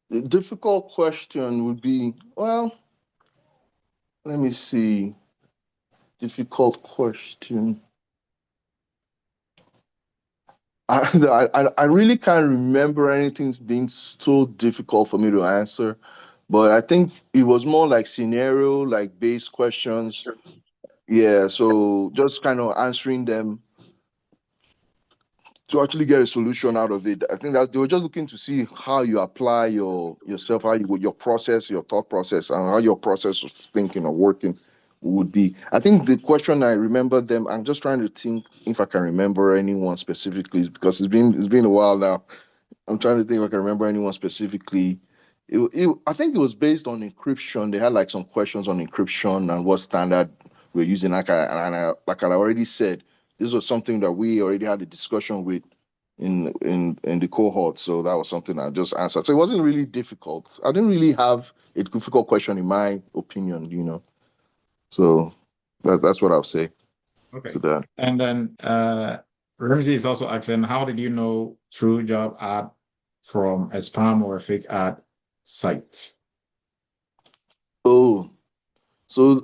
the difficult question would be, well, let me see. Difficult question. I really can't remember anything being so difficult for me to answer, but I think it was more like scenario, like based questions. Yeah, so just kind of answering them to actually get a solution out of it. I think that they were just looking to see how you apply yourself, how you your process, your thought process, and how your process of thinking or working would be. I think the question I remember them. I'm just trying to think if I can remember anyone specifically because it's been a while now. I'm trying to think if I can remember anyone specifically. I think it was based on encryption. They had like some questions on encryption and what standard we're using. Like I already said, this was something that we already had a discussion with in the cohort. So that was something I just answered. So it wasn't really difficult. I didn't really have a difficult question in my opinion. So that's what I'll say to Okay. that. And then Ramsey is also asking, how did you know true job ad from a spam or a fake ad site? Oh. So,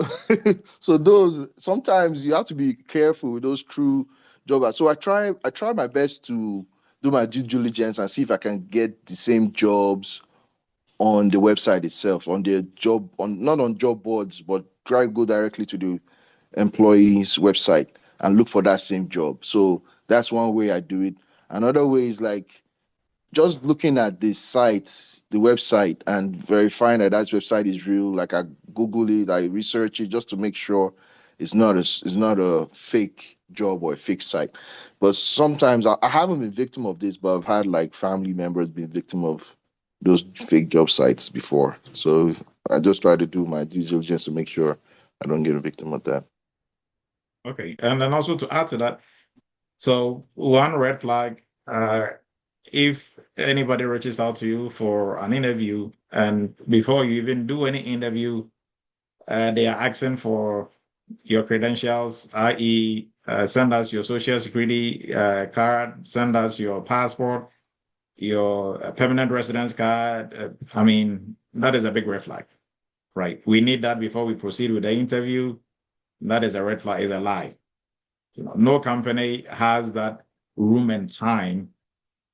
so those sometimes you have to be careful with those true job ads. So I try my best to do my due diligence and see if I can get the same jobs on the website itself, on the job on not on job boards, but try go directly to the employee's website and look for that same job. So that's one way I do it. Another way is like just looking at the site, the website, and verifying that that website is real. Like I Google it, I research it just to make sure it's not a fake job or a fake site. But sometimes I haven't been victim of this, but I've had like family members be victim of those fake job sites before. So I just try to do my due diligence to make sure I don't get a victim of that. Okay. And then also to add to that, so one red flag, if anybody reaches out to you for an interview, and before you even do any interview, they are asking for your credentials, i.e., send us your social security card, send us your passport, your permanent residence card. I mean, that is a big red flag, right? We need that before we proceed with the interview. That is a red flag, is a lie. No company has that room and time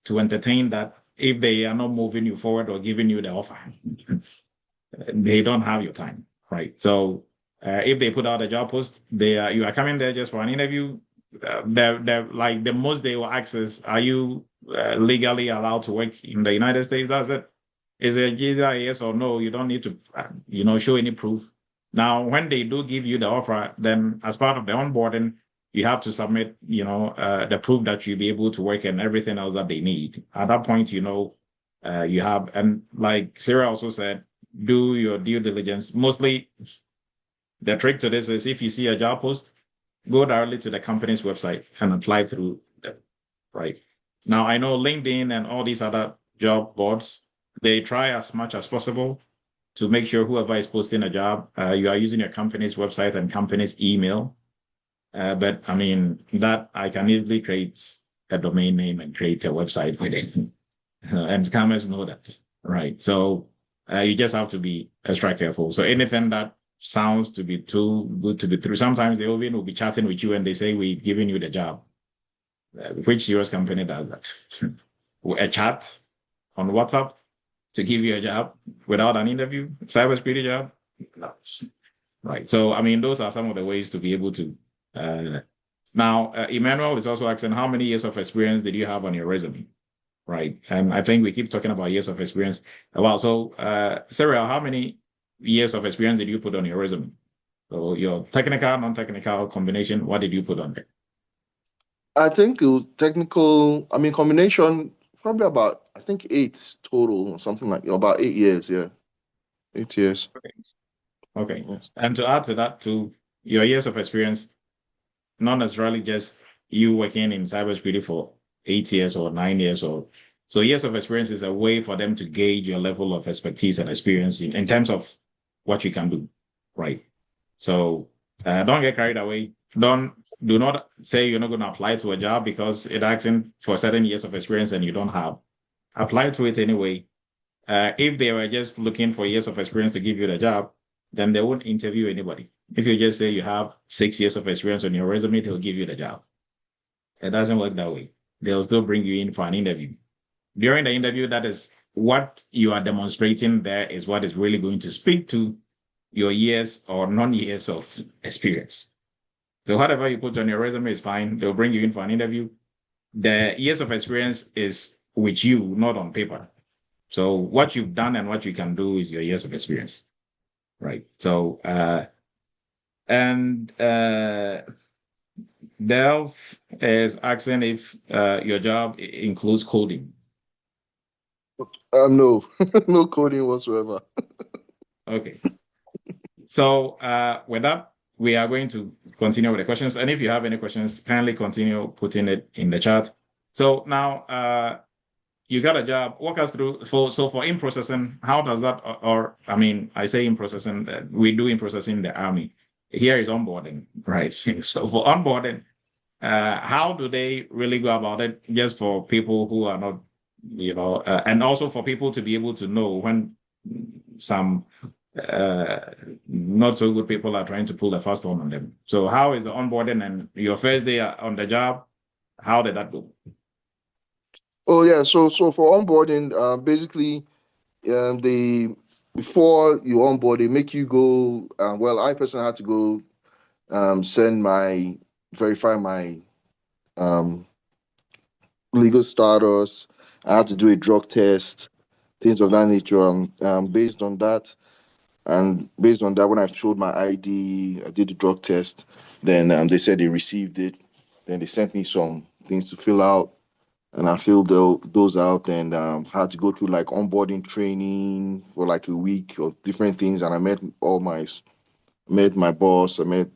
to entertain that if they are not moving you forward or giving you the offer. They don't have your time, right? So if they put out a job post, you are coming there just for an interview. Like the most they will ask is, are you legally allowed to work in the United States? That's it. Is it either a yes or no? You don't need to, show any proof. Now, when they do give you the offer, then as part of the onboarding, you have to submit, the proof that you'll be able to work and everything else that they need. At that point, you have, and like Sarah also said, do your due diligence. Mostly, the trick to this is if you see a job post, go directly to the company's website and apply through them, right? Now, I know LinkedIn and all these other job boards, they try as much as possible to make sure whoever is posting a job, you are using your company's website and company's email. But I mean, that I can easily create a domain name and create a website with it. And scammers know that, right? So you just have to be extra careful. So anything that sounds to be too good to be true, sometimes they even will be chatting with you and they say, we've given you the job. Which serious company does that? A chat on WhatsApp to give you a job without an interview, cybersecurity job? No. Right. So, I mean, those are some of the ways to be able to. Now, Emmanuel is also asking, how many years of experience did you have on your resume? Right. And I think we keep talking about years of experience. Well, so, Cyril, how many years of experience did you put on your resume? So, your technical, non-technical combination, what did you put on there? I think it was technical. I mean, combination probably about I think eight total, or something like about 8 years. Yeah, 8 years. Okay. Okay. Yes. And to add to that, to your years of experience, not necessarily just you working in cybersecurity for 8 years or 9 years or so years of experience is a way for them to gauge your level of expertise and experience in terms of what you can do, right? So don't get carried away. Do not say you're not going to apply to a job because it asking for certain years of experience and you don't have. Apply to it anyway. If they were just looking for years of experience to give you the job, then they won't interview anybody. If you just say you have 6 years of experience on your resume, they'll give you the job. It doesn't work that way. They'll still bring you in for an interview. During the interview, that is what you are demonstrating there is what is really going to speak to your years or non-years of experience. So whatever you put on your resume is fine. They'll bring you in for an interview. the years of experience is with you, not on paper. So what you've done and what you can do is your years of experience, right? So and Delph is asking if your job includes coding. No, no coding whatsoever. Okay. So with that, we are going to continue with the questions. And if you have any questions, kindly continue putting it in the chat. So now you got a job. Walk us through for in processing. How does that or I mean, I say in processing, we do in processing the army. Here is onboarding, right? So for onboarding, how do they really go about it? Just for people who are not, and also for people to be able to know when some uh, not so good people are trying to pull the fast one on them. So how is the onboarding and your first day on the job? How did that go? Oh yeah, so for onboarding, basically, they before you onboard, they make you go. Well, I personally had to go send my verify my um, legal status. I had to do a drug test, things of that nature. Based on that, and based on that, when I showed my ID, I did the drug test. Then they said they received it. Then they sent me some things to fill out, and I filled those out and had to go through like onboarding training for like a week of different things. And I met my boss. I met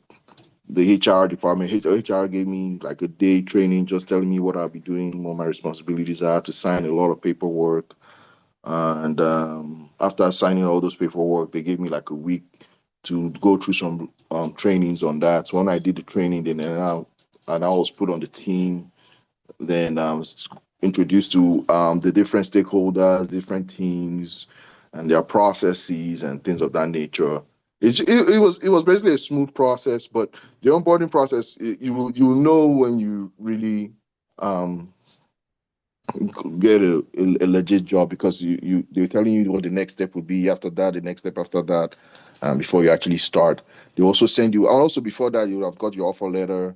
the HR department. HR gave me like a day training, just telling me what I'll be doing, what my responsibilities are. To sign a lot of paperwork, and after signing all those paperwork, they gave me like a week to go through some trainings on that. So when I did the training, then and I was put on the team. Then I was introduced to the different stakeholders, different teams, and their processes and things of that nature. It was basically a smooth process, but the onboarding process, you will know when you really um, get a legit job, because they're telling you what the next step would be after that, the next step after that, before you actually start. They also send you, also before that, you have got your offer letter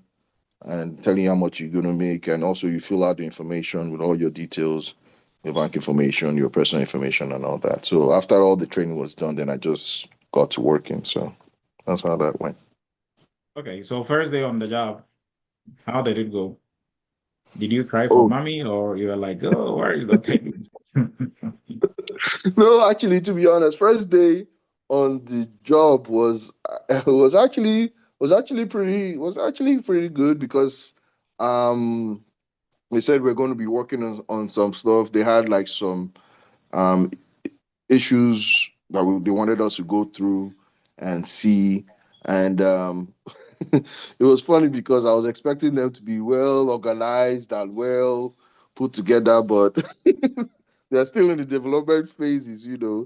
and telling you how much you're going to make. And also you fill out the information with all your details, your bank information, your personal information, and all that. So after all the training was done, then I just got to working. So that's how that went. Okay, so first day on the job, how did it go? Did you cry for Oh, mommy or you were like, oh, where is the thing? no, actually, to be honest, first day on the job was actually pretty good, because um they said we're going to be working on some stuff. They had like some um issues that they wanted us to go through and see. And it was funny because I was expecting them to be well organized and well put together, but they're still in the development phases. And they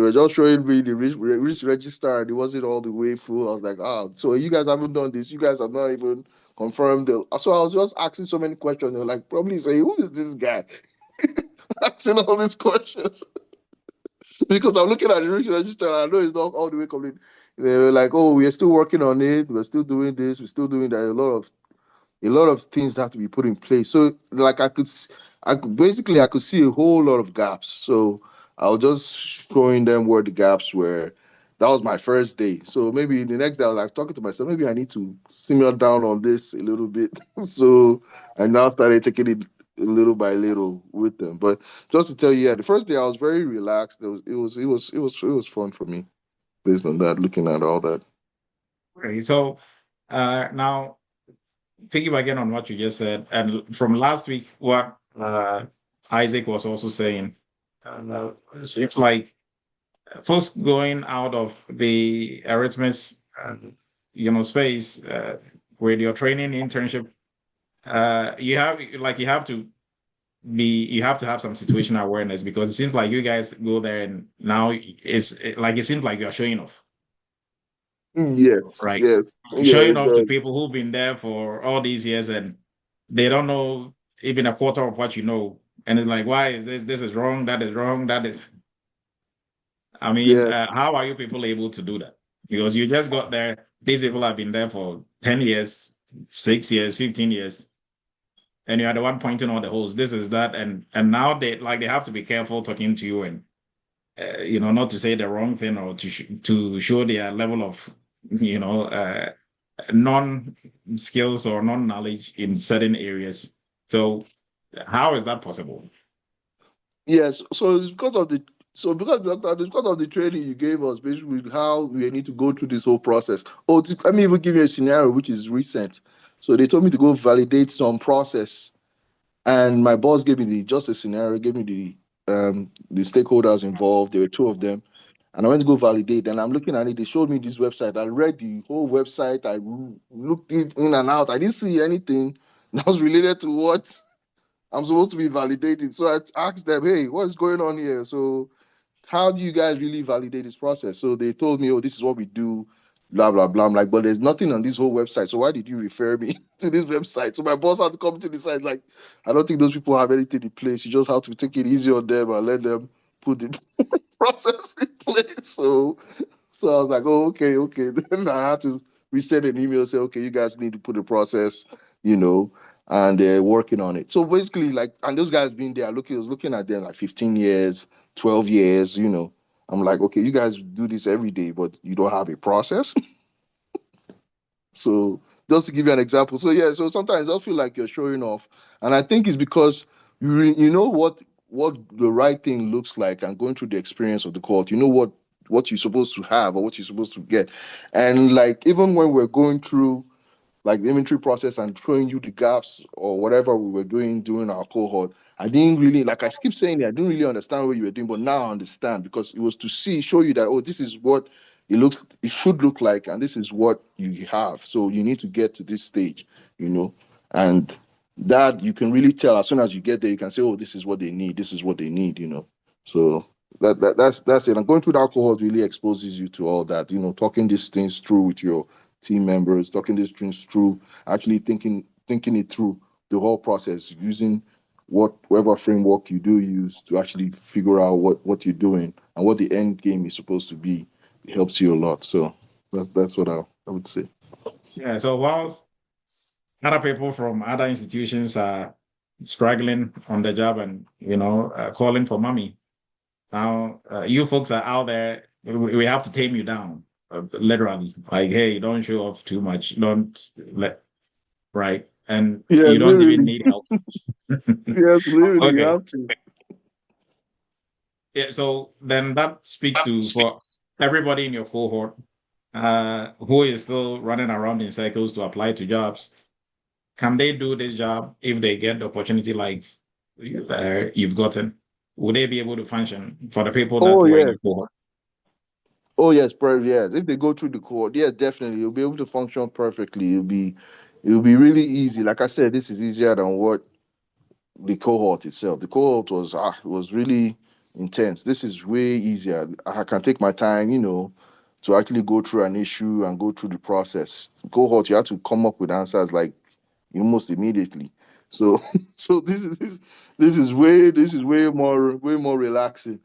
were just showing me the risk register, and it wasn't all the way full. I was like, so you guys haven't done this. You guys have not even confirmed it. So I was just asking so many questions. They were like, probably say, who is this guy? Asking all these questions. Because I'm looking at the register and I know it's not all the way complete. They were like, "Oh, we're still working on it. We're still doing this. We're still doing that." A lot of things have to be put in place. So, like, I could see a whole lot of gaps. So I was just showing them where the gaps were. That was my first day. So maybe the next day I was like talking to myself, maybe I need to simmer down on this a little bit. So I now started taking it little by little with them. But just to tell you, yeah, the first day I was very relaxed. It was fun for me based on that, looking at all that. Okay, so now piggybacking on what you just said, and from last week, what Isaac was also saying, it seems like folks going out of the Eretmis, space with your training internship, you have to have some situational awareness, because it seems like you guys go there and now it seems like you're showing off, Yes, right? yes, yeah, Showing it off to does. people who've been there for all these years and they don't know even a quarter of what you know. And it's like, why is this? This is wrong. That is wrong. That is. I mean, Yeah. how are you people able to do that? Because you just got there. These people have been there for 10 years, 6 years, 15 years. and you are the one pointing all the holes. This is that, and now they have to be careful talking to you and not to say the wrong thing or to show their level of non skills or non knowledge in certain areas. So how is that possible? Yes, so it's because of the training you gave us, basically how we need to go through this whole process. Let me even give you a scenario which is recent. So they told me to go validate some process, and my boss gave me just a scenario, gave me the stakeholders involved. There were two of them, and I went to go validate. And I'm looking at it. They showed me this website. I read the whole website. I looked it in and out. I didn't see anything that was related to what I'm supposed to be validating. So I asked them, hey, what's going on here? So how do you guys really validate this process? So they told me, oh, this is what we do, blah, blah, blah. I'm like, but there's nothing on this whole website. So why did you refer me to this website? So my boss had to come to the side, like, I don't think those people have anything in place. You just have to take it easy on them and let them put the process in place. So I was like, oh, okay, okay. Then I had to resend an email, say, okay, you guys need to put a process, you know, and they're working on it. So basically, like, and those guys been there, I was looking at them like 15 years, 12 years, you know. I'm like, okay, you guys do this every day, but you don't have a process. So just to give you an example. So yeah, so sometimes I feel like you're showing off. And I think it's because you know what the right thing looks like and going through the experience of the court, you know what you're supposed to have or what you're supposed to get. And like even when we're going through like the inventory process and showing you the gaps or whatever we were doing during our cohort. I didn't really, like I keep saying it, I didn't really understand what you were doing, but now I understand because it was to show you that, oh, this is what it should look like, and this is what you have. So you need to get to this stage, you know, and that you can really tell as soon as you get there, you can say, oh, this is what they need, this is what they need, you know. So that's it. And going through that cohort really exposes you to all that, you know, talking these things through with your team members, talking these things through, actually thinking it through the whole process, using whatever framework you do use to actually figure out what you're doing and what the end game is supposed to be. It helps you a lot. So that's what I would say. Yeah. So whilst other people from other institutions are struggling on the job and calling for money, now you folks are out there. We have to tame you down, literally. Like, hey, don't show off too much. Don't let right, and Yeah, you don't even literally. need help. Yes, literally, you Okay. have to. Yeah. So then that speaks to for everybody in your cohort who is still running around in circles to apply to jobs. Can they do this job if they get the opportunity like you've gotten? Would they be able to function for the people that Oh were in yes. your cohort? Oh yes, yes. If they go through the cohort, yes, definitely, you'll be able to function perfectly. It'll be really easy. Like I said, this is easier than what the cohort itself. The cohort was really intense. This is way easier. I can take my time, you know, to actually go through an issue and go through the process. Cohort, you have to come up with answers like almost immediately. So so this is way more relaxing.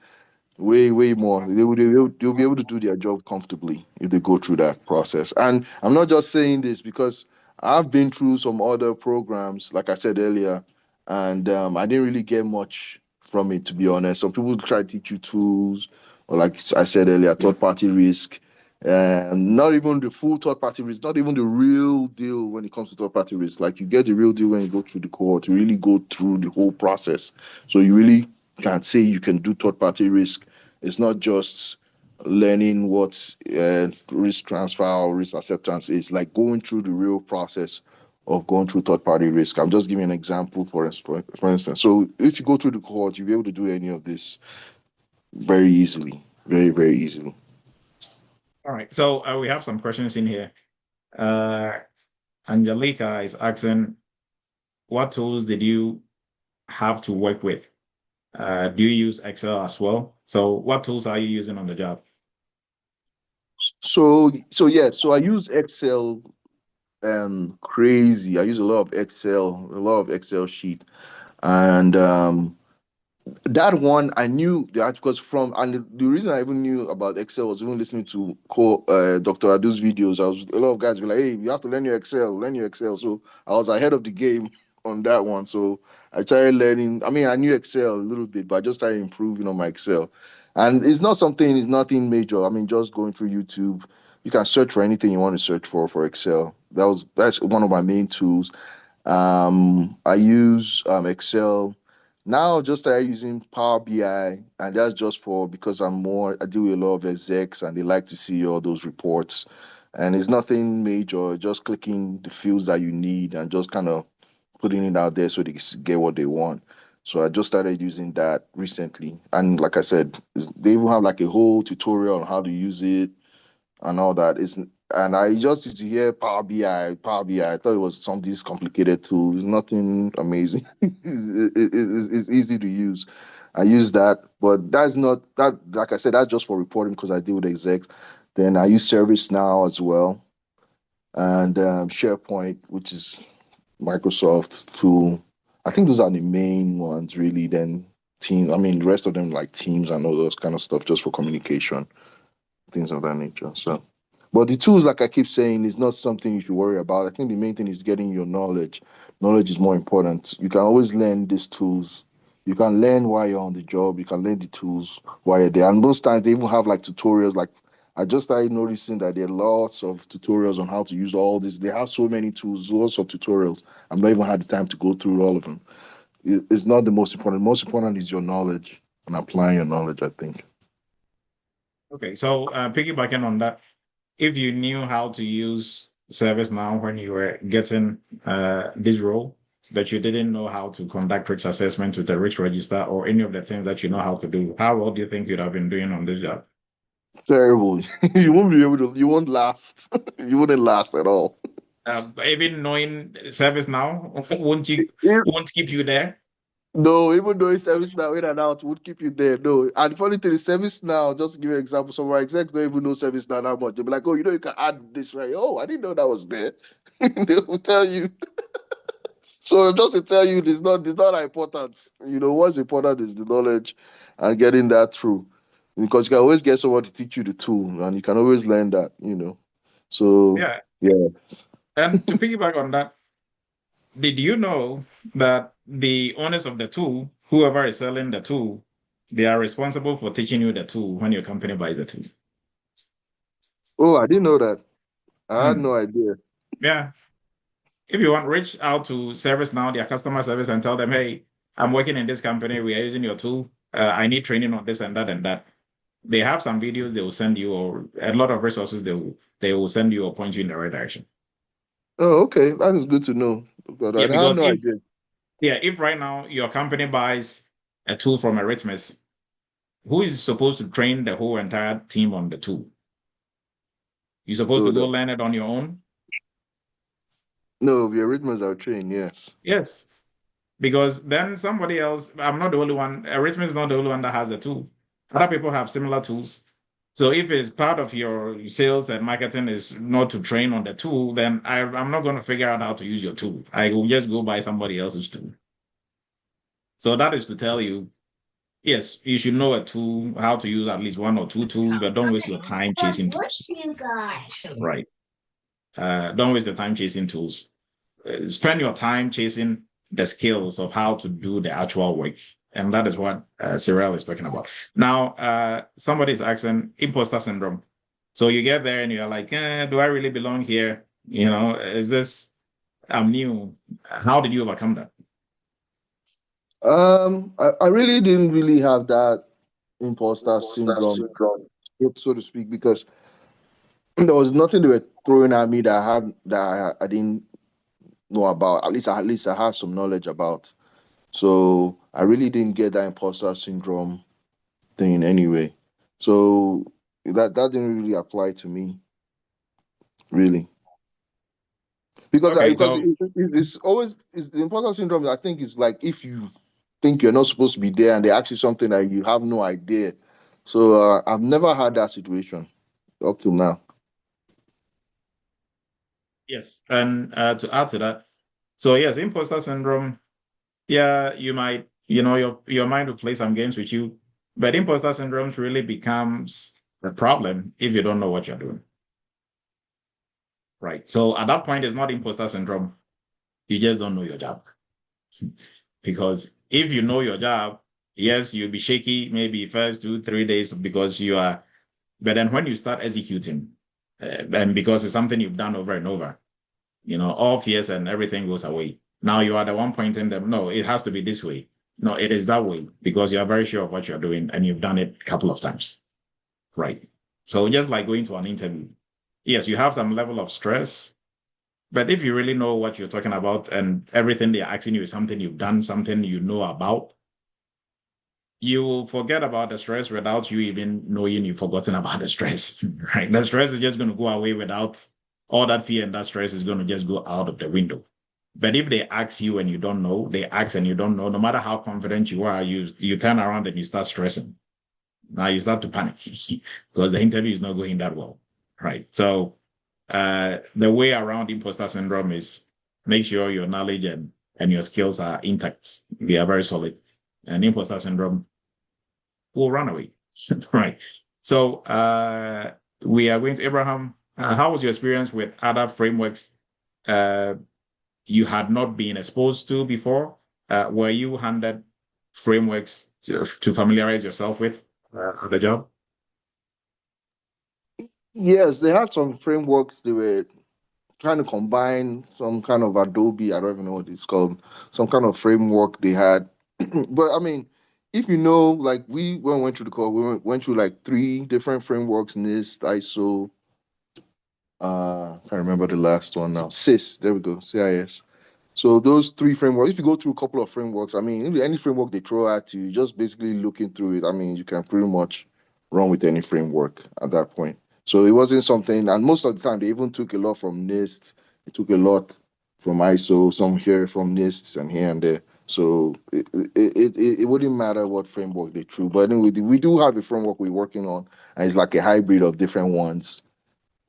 Way more. They'll be able to do their job comfortably if they go through that process. And I'm not just saying this because I've been through some other programs, like I said earlier, and I didn't really get much from it, to be honest. Some people try to teach you tools, or like I said earlier, third party risk, and not even the full third party risk, not even the real deal when it comes to third party risk. Like you get the real deal when you go through the cohort, you really go through the whole process. So you really can't say you can do third party risk. It's not just learning what risk transfer or risk acceptance is, like going through the real process of going through third party risk. I'm just giving an example for instance. So if you go through the cohort, you'll be able to do any of this very easily, very easily. All right. So we have some questions in here. Uh, Angelica is asking, what tools did you have to work with? Do you use Excel as well? So what tools are you using on the job? So I use Excel crazy. I use a lot of Excel sheet. And that one I knew that because from and the reason I even knew about Excel was even listening to Dr. Adu's videos. A lot of guys were like, "Hey, you have to learn your Excel, learn your Excel." So I was ahead of the game on that one. So I started learning. I mean, I knew Excel a little bit, but I just started improving on my Excel. And it's nothing major. I mean, just going through YouTube, you can search for anything you want to search for Excel. That's one of my main tools. I use Excel. Now just started using Power BI, and that's just because I deal with a lot of execs and they like to see all those reports. And it's nothing major, just clicking the fields that you need and just kind of putting it out there so they can get what they want. So I just started using that recently. And like I said, they even have like a whole tutorial on how to use it and all that. And I just used to hear Power BI, Power BI. I thought it was some this complicated tool. It's nothing amazing. It's easy to use. I use that, but that's not that. Like I said, that's just for reporting because I deal with execs. Then I use ServiceNow as well, and SharePoint, which is Microsoft tool. I think those are the main ones, really. Then Teams. I mean, the rest of them like Teams and all those kind of stuff, just for communication, things of that nature. So, but the tools, like I keep saying, is not something you should worry about. I think the main thing is getting your knowledge. Knowledge is more important. You can always learn these tools. You can learn while you're on the job. You can learn the tools while you're there. And most times they even have like tutorials. Like I just started noticing that there are lots of tutorials on how to use all this. They have so many tools, lots of tutorials. I've not even had the time to go through all of them. It's not the most important. Most important is your knowledge and applying your knowledge, I think. Okay, so piggybacking on that, if you knew how to use ServiceNow when you were getting this role, but you didn't know how to conduct risk assessment with the risk register or any of the things that you know how to do, how well do you think you'd have been doing on this job? Terrible. You won't be able to. You won't last. You wouldn't last at all. Even knowing ServiceNow, If- won't keep you there? no, even though it's service now in and out would keep you there. No, and the funny thing is service now. Just to give you an example, some of our execs don't even know service now that much. They'll be like, "Oh, you can add this, right? Oh, I didn't know that was there." They will tell you. So just to tell you, it's not that important. What's important is the knowledge and getting that through, because you can always get someone to teach you the tool, and you can always learn that. So Yeah. yeah. And to piggyback on that, did you know that the owners of the tool, whoever is selling the tool, they are responsible for teaching you the tool when your company buys the tool? Oh, I didn't know that. I had Hmm. no idea. Yeah. If you want, reach out to ServiceNow, their customer service, and tell them, hey, I'm working in this company. We are using your tool. I need training on this and that and that. They have some videos they will send you, or a lot of resources they will send you or point you in the right direction. Oh, okay. That is good to know. But Yeah, I had because no idea. if right now your company buys a tool from Eretmis, who is supposed to train the whole entire team on the tool? You're supposed to So go learn it on your own? no, the arrhythmias are trained, yes. Yes. Because then somebody else, I'm not the only one, Eretmis is not the only one that has the tool. Other people have similar tools. So if it's part of your sales and marketing is not to train on the tool, then I'm not going to figure out how to use your tool. I will just go buy somebody else's tool. So that is to tell you, yes, you should know a tool, how to use at least one or two tools, but don't waste your time chasing tools. Right. Don't waste your time chasing tools. Spend your time chasing the skills of how to do the actual work. And that is what Cyril is talking about. Now, somebody is asking imposter syndrome. So you get there and you're like, do I really belong here? I'm new. How did you overcome that? I really didn't really have that imposter syndrome, so to speak, because there was nothing they were throwing at me that I didn't know about. At least I have some knowledge about. So I really didn't get that imposter syndrome thing anyway. So that didn't really apply to me, really. Because Okay, because so it's always the imposter syndrome. I think is like if you think you're not supposed to be there and they ask you something that you have no idea. So I've never had that situation up till now. yes, and to add to that, so yes, imposter syndrome. Yeah, you might, your mind will play some games with you, but imposter syndrome really becomes a problem if you don't know what you're doing. Right. So at that point, it's not imposter syndrome. You just don't know your job. Because if you know your job, yes, you'll be shaky maybe first 2, 3 days because you are, but then when you start executing, and because it's something you've done over and over, all fears and everything goes away. Now you are the one pointing them, no, it has to be this way. No, it is that way because you are very sure of what you're doing and you've done it a couple of times. Right. So just like going to an interview, yes, you have some level of stress, but if you really know what you're talking about and everything they're asking you is something you've done, something you know about, you will forget about the stress without you even knowing you've forgotten about the stress, right? The stress is just going to go away without all that fear, and that stress is going to just go out of the window. But if they ask you and you don't know, they ask and you don't know, no matter how confident you are, you turn around and you start stressing. Now you start to panic because the interview is not going that well, right? So the way around imposter syndrome is make sure your knowledge and your skills are intact. They are very solid. And imposter syndrome will run away. Right. So we are going to Abraham. How was your experience with other frameworks you had not been exposed to before? Were you handed frameworks to familiarize yourself with for the job? Yes, they had some frameworks. They were trying to combine some kind of Adobe, I don't even know what it's called, some kind of framework they had. But I mean, if you know, like when we went through the call, went through like three different frameworks: NIST, ISO, I can't remember the last one now. CIS, there we go, CIS. So those three frameworks, if you go through a couple of frameworks, I mean, any framework they throw at you, just basically looking through it. I mean, you can pretty much run with any framework at that point. So it wasn't something, and most of the time they even took a lot from NIST. They took a lot from ISO, some here from NIST and here and there. So it wouldn't matter what framework they threw. But anyway, we do have a framework we're working on, and it's like a hybrid of different ones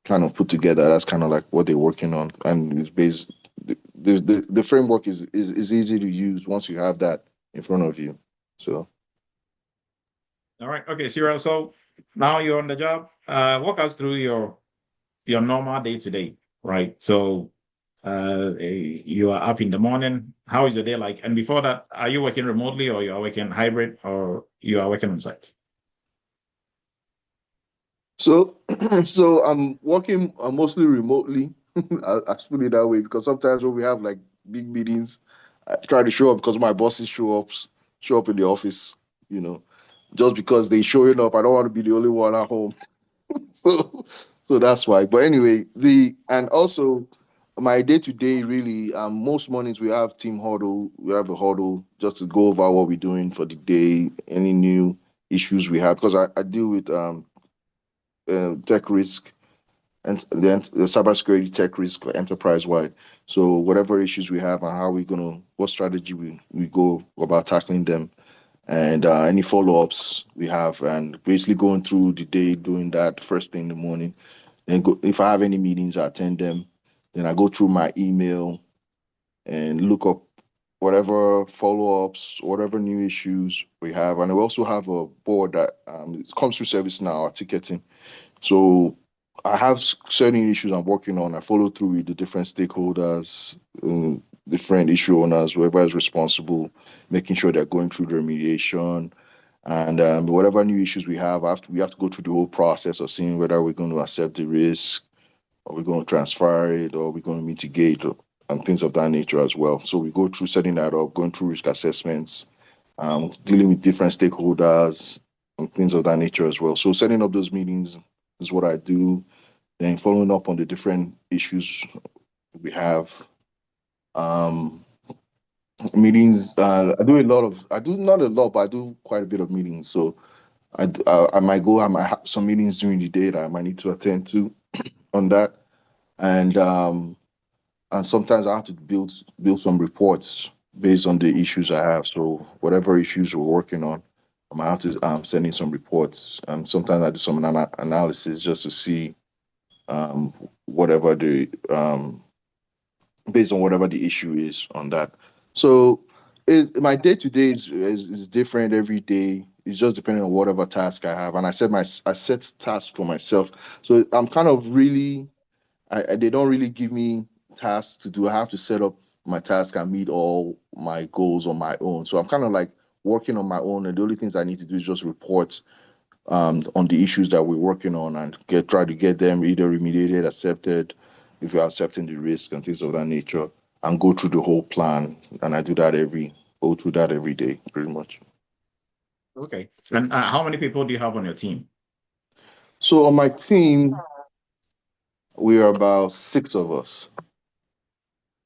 kind of put together. That's kind of like what they're working on, and it's based. The framework is easy to use once you have that in front of you. So All right. Okay, Cyril. So now you're on the job. Walk us through your normal day to day, right? So you are up in the morning. How is your day like? And before that, are you working remotely or you are working hybrid or you are working on site? so so I'm working mostly remotely. I put it that way because sometimes when we have like big meetings, I try to show up because my bosses show up in the office. You know, just because they showing up, I don't want to be the only one at home. so so that's why. But anyway, the and also my day to day really, most mornings we have team huddle. We have a huddle just to go over what we're doing for the day, any new issues we have, because I deal with tech risk and then the cybersecurity tech risk enterprise wide. So whatever issues we have and how we're gonna, what strategy we go about tackling them, and any follow ups we have, and basically going through the day doing that first thing in the morning. Then go, if I have any meetings, I attend them. Then I go through my email and look up whatever follow-ups, whatever new issues we have. And we also have a board that it comes through service now, our ticketing. So I have certain issues I'm working on. I follow through with the different stakeholders, different issue owners, whoever is responsible, making sure they're going through the remediation. And whatever new issues we have, we have to go through the whole process of seeing whether we're going to accept the risk, or we're going to transfer it, or we're going to mitigate, and things of that nature as well. So we go through setting that up, going through risk assessments, dealing with different stakeholders, and things of that nature as well. So setting up those meetings is what I do. Then following up on the different issues we have. Um, Meetings. I do not a lot, but I do quite a bit of meetings. So I might go. I might have some meetings during the day that I might need to attend to on that, and sometimes I have to build some reports based on the issues I have. So whatever issues we're working on, I might have to send in some reports. And sometimes I do some analysis just to see um, whatever the based on whatever the issue is on that. So my day to day is different every day. It's just depending on whatever task I have, and I set tasks for myself. So I'm kind of really they don't really give me tasks to do. I have to set up my task and meet all my goals on my own. So I'm kind of like working on my own, and the only things I need to do is just report on the issues that we're working on and try to get them either remediated, accepted, if you're accepting the risk and things of that nature, and go through the whole plan. And I go through that every day, pretty much. Okay. And how many people do you have on your team? So on my team, we are about 6 of us.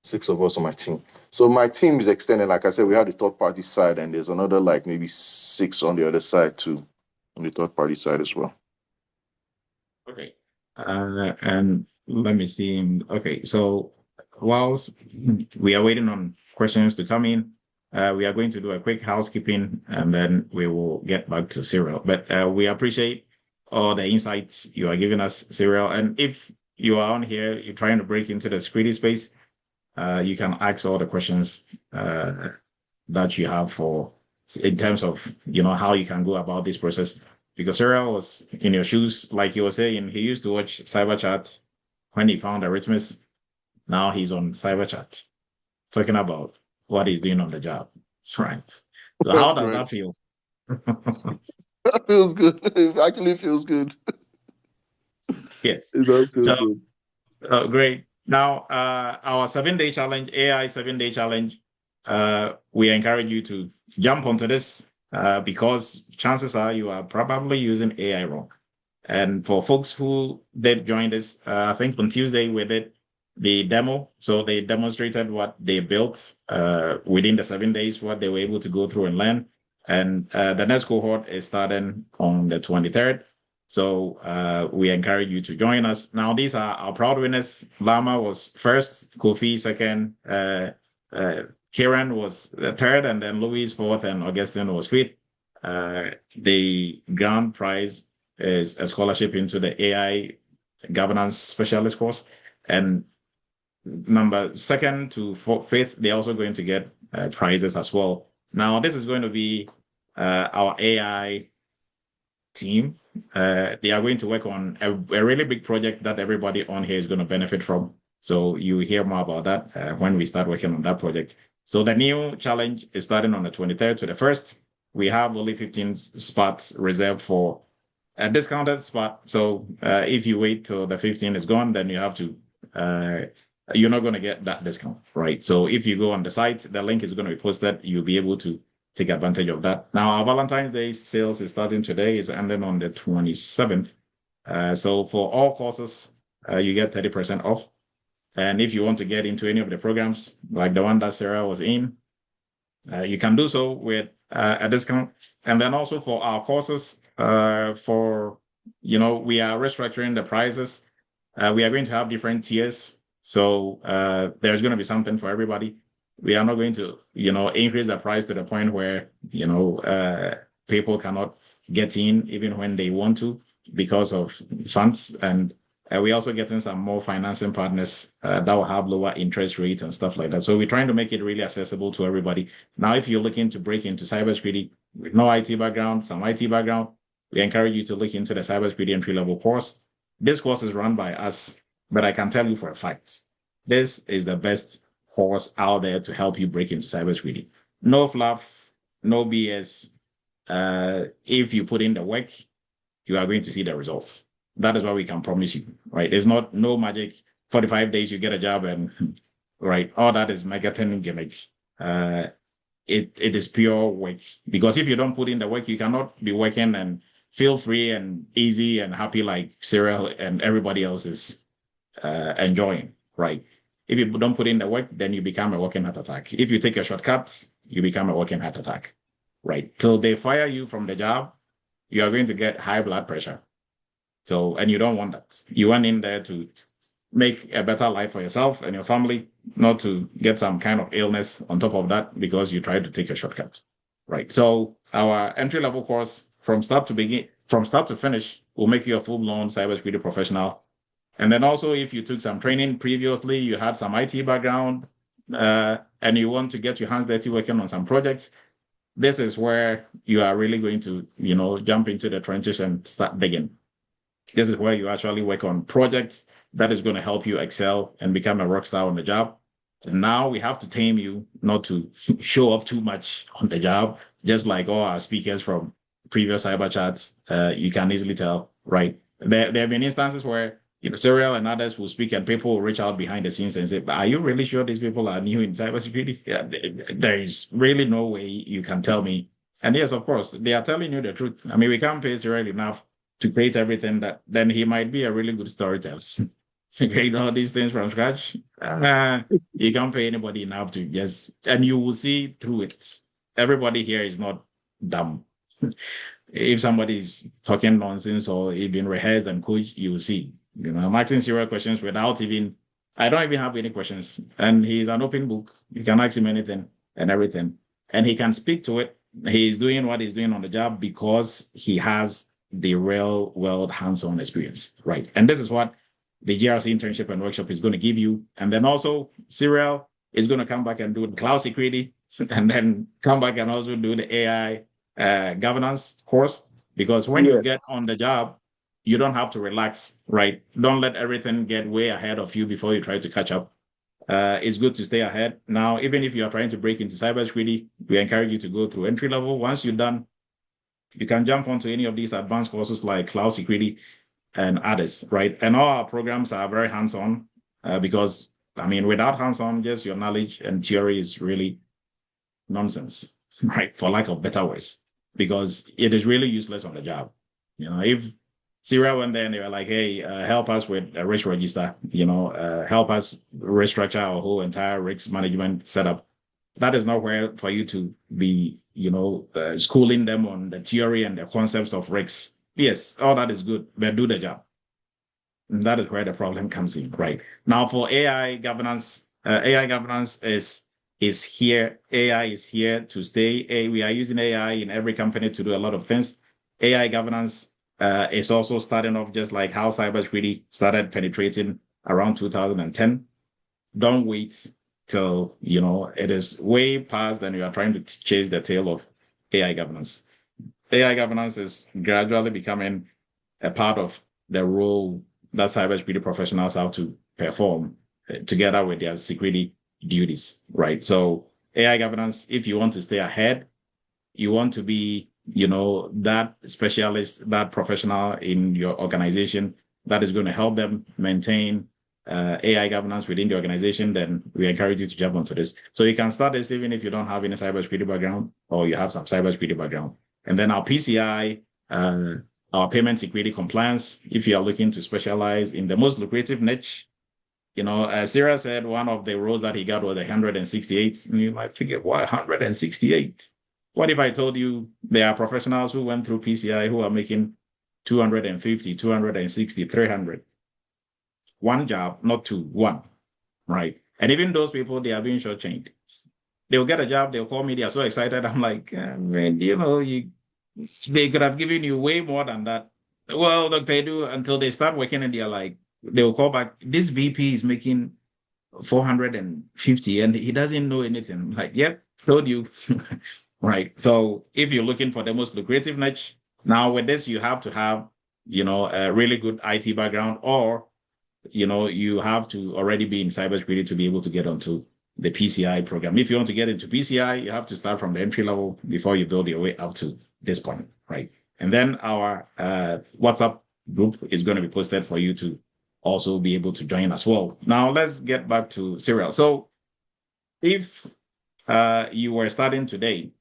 6 of us on my team. So my team is extended. Like I said, we have the third party side, and there's another like maybe 6 on the other side too, on the third party side as well. Okay. And let me see. Okay, so whilst we are waiting on questions to come in, we are going to do a quick housekeeping and then we will get back to Cyril. But we appreciate all the insights you are giving us, Cyril. And if you are on here, you're trying to break into the security space, you can ask all the questions that you have for in terms of how you can go about this process. Because Cyril was in your shoes, like he was saying, he used to watch Cyber Chat when he found Eretmis. Now he's on Cyber Chat talking about what he's doing on the job. Right. So how does that feel? That feels good. It actually feels good. Yes. It does feel good. Great. Now, our 7-day challenge, AI 7-day challenge, we encourage you to jump onto this because chances are you are probably using AI wrong. And for folks who did join this, I think on Tuesday we did the demo. So they demonstrated what they built within the 7 days, what they were able to go through and learn. And the next cohort is starting on the 23rd. So we encourage you to join us. Now, these are our proud winners. Lama was first, Kofi second, Kieran was the third, and then Louis fourth, and Augustine was fifth. The grand prize is a scholarship into the AI governance specialist course. And number second to fifth, they're also going to get prizes as well. Now, this is going to be our AI team. They are going to work on a really big project that everybody on here is going to benefit from. So you hear more about that when we start working on that project. So the new challenge is starting on the 23rd to the 1st. We have only 15 spots reserved for a discounted spot. So if you wait till the 15 is gone, then you have to, you're not going to get that discount, right? So if you go on the site, the link is going to be posted. You'll be able to take advantage of that. Now, our Valentine's Day sales is starting today, is ending on the 27th. So for all courses, you get 30% off. And if you want to get into any of the programs, like the one that Sarah was in, you can do so with a discount. And then also for our courses, we are restructuring the prices. We are going to have different tiers. So there's going to be something for everybody. We are not going to, increase the price to the point where, people cannot get in even when they want to because of funds. And we're also getting some more financing partners that will have lower interest rates and stuff like that. So we're trying to make it really accessible to everybody. Now, if you're looking to break into cybersecurity with no IT background, some IT background, we encourage you to look into the cybersecurity entry-level course. This course is run by us, but I can tell you for a fact, this is the best course out there to help you break into cybersecurity. No fluff, no BS. If you put in the work, you are going to see the results. That is what we can promise you, right? There's no magic. 45 days, you get a job, and right, all that is marketing gimmicks. It is pure work, because if you don't put in the work, you cannot be working and feel free and easy and happy like Cyril and everybody else is enjoying, right? If you don't put in the work, then you become a working heart attack. If you take a shortcut, you become a working heart attack, right? Till they fire you from the job, you are going to get high blood pressure. So, and you don't want that. You went in there to make a better life for yourself and your family, not to get some kind of illness on top of that because you tried to take a shortcut, right? So our entry-level course from start to finish will make you a full-blown cybersecurity professional. And then also, if you took some training previously, you had some IT background, and you want to get your hands dirty working on some projects, this is where you are really going to, jump into the trenches and start digging. This is where you actually work on projects that is going to help you excel and become a rock star on the job. Now we have to tame you not to show off too much on the job, just like all our speakers from previous cyber chats. You can easily tell, right? There have been instances where Serial and others will speak, and people will reach out behind the scenes and say, "Are you really sure these people are new in cybersecurity?" Yeah, there is really no way you can tell me. And yes, of course, they are telling you the truth. I mean, we can't pay Serial enough to create everything that. Then he might be a really good storyteller to create all these things from scratch. You can't pay anybody enough to just, and you will see through it. Everybody here is not dumb. If somebody is talking nonsense or even rehearsed and coached, you will see. I'm asking serious questions without even, I don't even have any questions. And he's an open book. You can ask him anything and everything. And he can speak to it. He's doing what he's doing on the job because he has the real world hands-on experience, right? And this is what the GRC internship and workshop is going to give you. And then also Serial is going to come back and do the cloud security and then come back and also do the AI governance course. Because when you get on the job, you don't have to relax, right? Don't let everything get way ahead of you before you try to catch up. It's good to stay ahead. Now, even if you are trying to break into cybersecurity, we encourage you to go through entry level. Once you're done, you can jump onto any of these advanced courses like cloud security and others, right? And all our programs are very hands-on because, I mean, without hands-on, just your knowledge and theory is really nonsense, right? For lack of better words, because it is really useless on the job. If Syria went there and they were like, hey, help us with a risk register, help us restructure our whole entire risk management setup. That is not where for you to be, schooling them on the theory and the concepts of risks. Yes, all that is good, but do the job. And that is where the problem comes in, right? Now for AI governance is here. AI is here to stay. We are using AI in every company to do a lot of things. AI governance is also starting off just like how cybersecurity started penetrating around 2010. Don't wait till it is way past and you are trying to chase the tail of AI governance. AI governance is gradually becoming a part of the role that cybersecurity professionals have to perform together with their security duties, right? So AI governance, if you want to stay ahead, you want to be, that specialist, that professional in your organization that is going to help them maintain AI governance within the organization, then we encourage you to jump onto this. So you can start this even if you don't have any cybersecurity background or you have some cybersecurity background. And then our PCI, our payment security compliance, if you are looking to specialize in the most lucrative niche, as Sarah said, one of the roles that he got was 168. And you might figure, why 168? What if I told you there are professionals who went through PCI who are making 250, 260, 300? One job, not two, one, right? And even those people, they are being shortchanged. They'll get a job, they'll call me, they are so excited. I'm like, man, they could have given you way more than that. Well, Dr. Edu, until they start working and they're like, they'll call back, this VP is making 450 and he doesn't know anything. I'm like, yep, told you. Right. So if you're looking for the most lucrative niche, now with this, you have to have, a really good IT background, or, you have to already be in cybersecurity to be able to get onto the PCI program. If you want to get into PCI, you have to start from the entry level before you build your way up to this point, right? And then our WhatsApp group is going to be posted for you to also be able to join as well. Now, let's get back to Serial. So if you were starting today,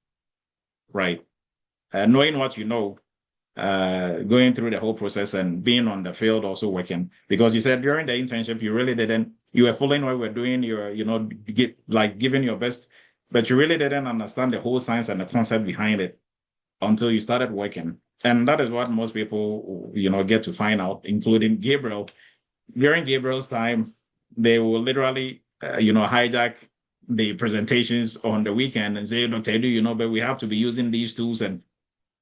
right, knowing what you know, going through the whole process and being on the field, also working, because you said during the internship, you really didn't, you were following what we were doing, you were, giving your best, but you really didn't understand the whole science and the concept behind it until you started working. And that is what most people, get to find out, including Gabriel. During Gabriel's time, they will literally, hijack the presentations on the weekend and say, Dr. Edu, but we have to be using these tools. And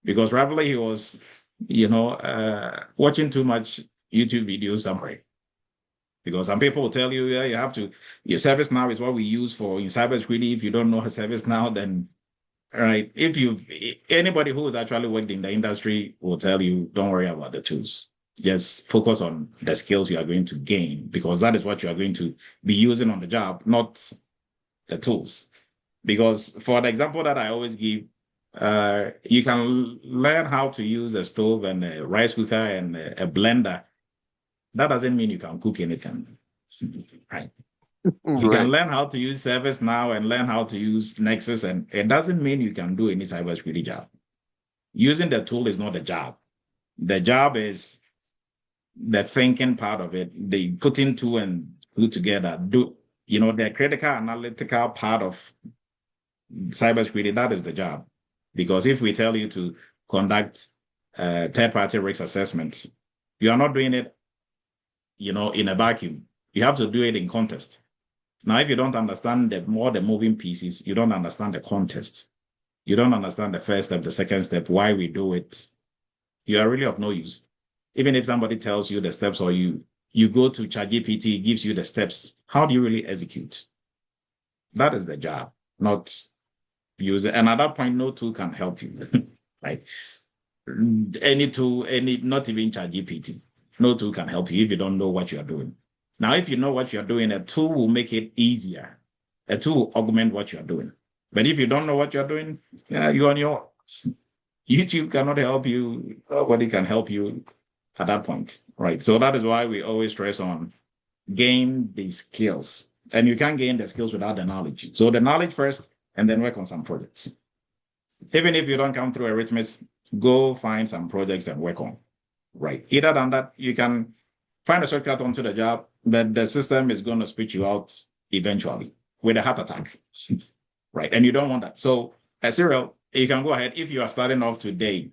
because probably he was, watching too much YouTube videos somewhere. Because some people will tell you, yeah, you have to, your ServiceNow is what we use for in cybersecurity. If you don't know ServiceNow, then, right, anybody who has actually worked in the industry will tell you, don't worry about the tools. Just focus on the skills you are going to gain, because that is what you are going to be using on the job, not the tools. Because for the example that I always give, you can learn how to use a stove and a rice cooker and a blender. That doesn't mean you can cook anything, right? You can Right. learn how to use ServiceNow and learn how to use Nexus, and it doesn't mean you can do any cybersecurity job. Using the tool is not the job. The job is the thinking part of it, the putting two and two together. The critical analytical part of cybersecurity, that is the job. Because if we tell you to conduct third-party risk assessments, you are not doing it, in a vacuum. You have to do it in context. Now, if you don't understand the moving pieces, you don't understand the context. You don't understand the first step, the second step, why we do it. You are really of no use. Even if somebody tells you the steps, or you go to ChatGPT, gives you the steps, how do you really execute? That is the job, not use it. And at that point, no tool can help you. Right? Any tool, not even ChatGPT, no tool can help you if you don't know what you're doing. Now, if you know what you're doing, a tool will make it easier. A tool will augment what you're doing. But if you don't know what you're doing, you're on your own. YouTube cannot help you. Nobody can help you at that point, right? So that is why we always stress on gain the skills. And you can't gain the skills without the knowledge. So the knowledge first, and then work on some projects. Even if you don't come through Eretmis, go find some projects and work on, right? Either than that, you can find a shortcut onto the job, but the system is going to spit you out eventually with a heart attack, right? And you don't want that. So Cyril, you can go ahead. If you are starting off today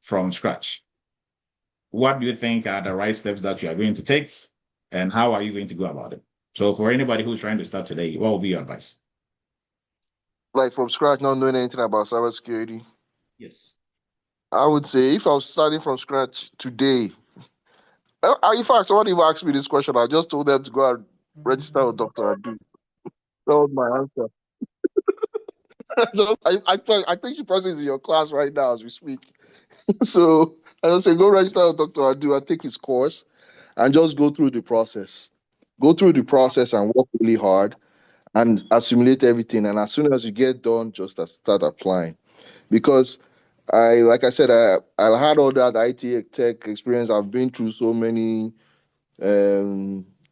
from scratch, what do you think are the right steps that you are going to take, and how are you going to go about it? So for anybody who's trying to start today, what will be your advice? Like from scratch, not knowing anything about cybersecurity. Yes. I would say if I was starting from scratch today, in fact, somebody even asked me this question. I just told them to go and register with Dr. Adu. That was my answer. I think she probably is in your class right now as we speak. So I just say go register with Dr. Adu and take his course and just go through the process. Go through the process and work really hard and assimilate everything. And as soon as you get done, just start applying. Because like I said, I had all that IT tech experience. I've been through so many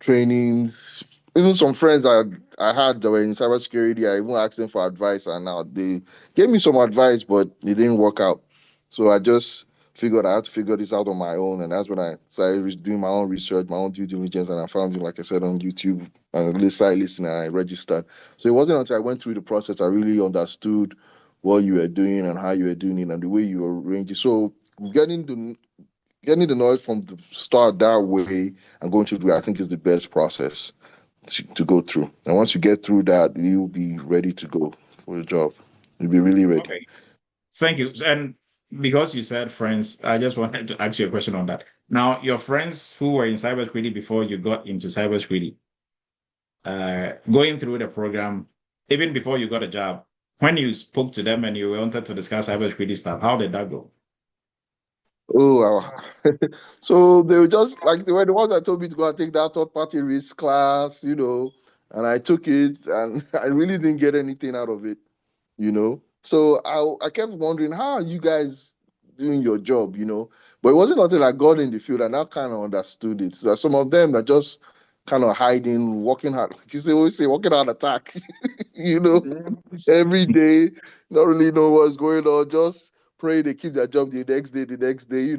trainings. Even some friends that I had that were in cybersecurity, I even asked them for advice, and now they gave me some advice, but it didn't work out. So I just figured I had to figure this out on my own, and that's when I started doing my own research, my own due diligence, and I found it, like I said, on YouTube and started listening, and I registered. So it wasn't until I went through the process I really understood what you were doing and how you were doing it and the way you were arranging. So getting the knowledge from the start that way and going through the way, I think is the best process to go through. And once you get through that, you'll be ready to go for the job. You'll be really ready. Okay. Thank you. And because you said friends, I just wanted to ask you a question on that. Now, your friends who were in cybersecurity before you got into cybersecurity, going through the program, even before you got a job, when you spoke to them and you wanted to discuss cybersecurity stuff, how did that go? Oh, wow. So they were just like they were the ones that told me to go and take that third party risk class, and I took it and I really didn't get anything out of it. So I kept wondering, how are you guys doing your job? But it wasn't until I got in the field and I kind of understood it. So some of them are just kind of hiding, working hard. Like you say, always say, working hard attack, you know, every day, not really know what's going on, just pray they keep their job the next day.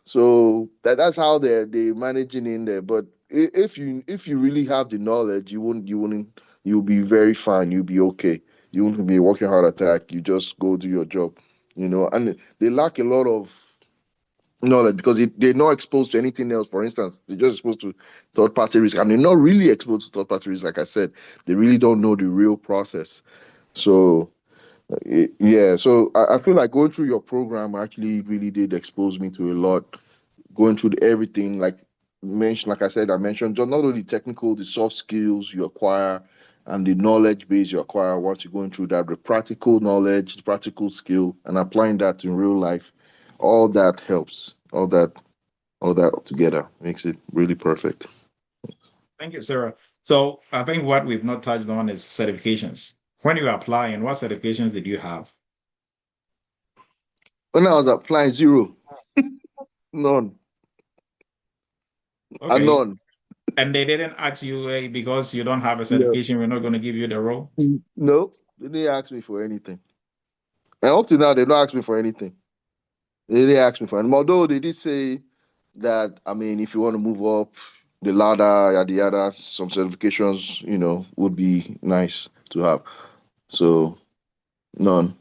So that's how they're managing in there. But if you really have the knowledge, you'll be very fine. You'll be okay. You won't be working hard attack. You just go do your job. And they lack a lot of knowledge because they're not exposed to anything else. For instance, they're just exposed to third party risk, and they're not really exposed to third party risk. Like I said, they really don't know the real process. So yeah, so I feel like going through your program actually really did expose me to a lot. Going through everything, like I mentioned, just not only technical, the soft skills you acquire and the knowledge base you acquire once you're going through that, the practical knowledge, the practical skill, and applying that in real life, all that helps. All that together makes it really perfect. Thank you, Sarah. So I think what we've not touched on is certifications. When you apply, and what certifications did you have? When I was applying, zero, none, and Okay. none. And they didn't ask you, because you don't have a No, certification, we're not going to give you the role. no, they didn't ask me for anything. And up to now, they've not asked me for anything. They didn't ask me for anything. Although they did say that, I mean, if you want to move up the ladder, yada yada, some certifications, would be nice to have. So none.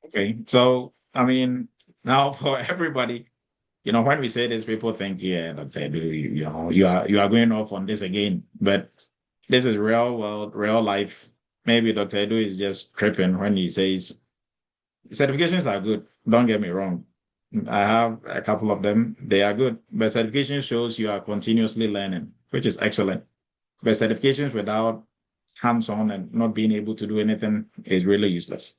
Okay. So, I mean, now for everybody, when we say this, people think, yeah, Dr. Edu, you are going off on this again. But this is real world, real life. Maybe Dr. Edu is just tripping when he says certifications are good. Don't get me wrong. I have a couple of them. They are good. But certification shows you are continuously learning, which is excellent. But certifications without hands-on and not being able to do anything is really useless.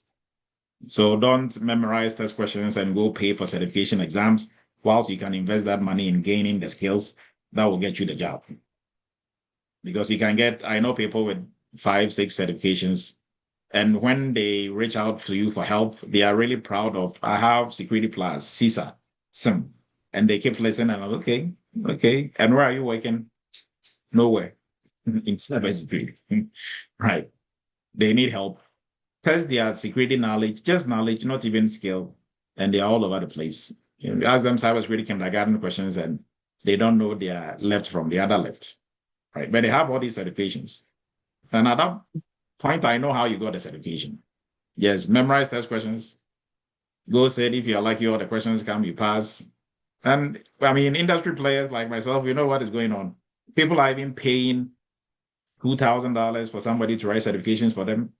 So don't memorize test questions and go pay for certification exams whilst you can invest that money in gaining the skills that will get you the job. Because I know people with 5, 6 certifications, and when they reach out to you for help, they are really proud of, I have Security Plus, CISA, SIM, and they keep listening and I'm okay, okay. And where are you working? Nowhere in cybersecurity, right? They need help. Test their security knowledge, just knowledge, not even skill, and they're all over the place. Ask them cybersecurity kindergarten questions, and they don't know their left from the other left, right? But they have all these certifications, and at that point, I know how you got the certification. Yes, memorize test questions. Go sit. If you're lucky, all the questions come, you pass. And I mean, industry players like myself, you know what is going on. People are even paying $2,000 for somebody to write certifications for them.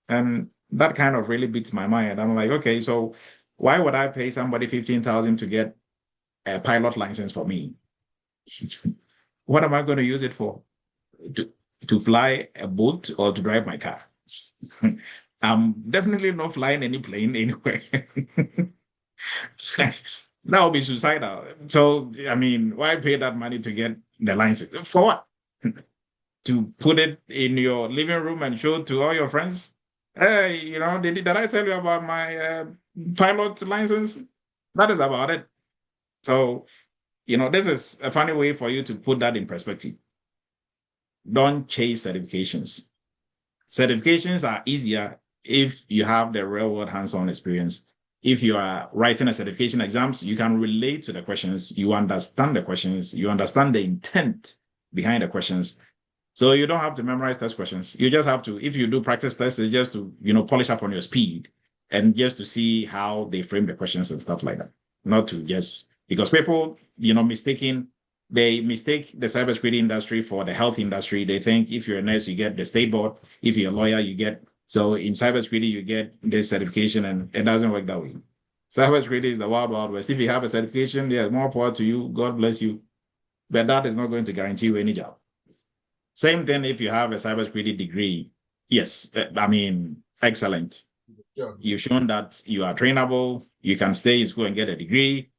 And that kind of really beats my mind. I'm like, okay, so why would I pay somebody 15,000 to get a pilot license for me? What am I going to use it for? To to fly a boat or to drive my car? I'm definitely not flying any plane anywhere. That would be suicidal. So, I mean, why pay that money to get the license? For what? To put it in your living room and show to all your friends? Hey, did I tell you about my pilot license? That is about it. So, this is a funny way for you to put that in perspective. Don't chase certifications. Certifications are easier if you have the real world hands-on experience. If you are writing a certification exams, you can relate to the questions, you understand the questions, you understand the intent behind the questions. So you don't have to memorize test questions. You just have to, if you do practice tests, it's just to, polish up on your speed and just to see how they frame the questions and stuff like that. Not to just, because people, they mistake the cybersecurity industry for the health industry. They think if you're a nurse, you get the state board. If you're a lawyer, you get, so in cybersecurity, you get this certification, and it doesn't work that way. Cybersecurity is the wild, wild west. If you have a certification, yeah, more power to you. God bless you. But that is not going to guarantee you any job. Same thing if you have a cybersecurity degree. Yes, I mean, excellent. You've shown that you are trainable, you can stay in school and get a degree,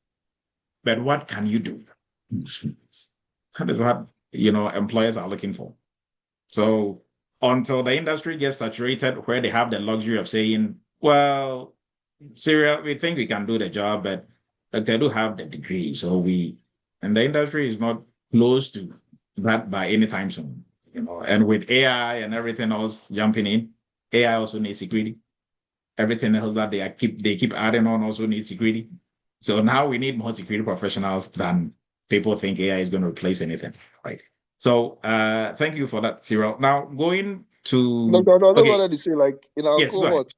but what can you do? That is what, employers are looking for. So until the industry gets saturated where they have the luxury of saying, well, Syria, we think we can do the job, but they do have the degree. And the industry is not close to that by any time soon. And with AI and everything else jumping in, AI also needs security. Everything else that they keep adding on also needs security. So now we need more security professionals than people think AI is going to replace anything, right? So thank you for that, Cyril. Now going to Doctor, I just okay, wanted to say, like, in our yes, go ahead. cohort,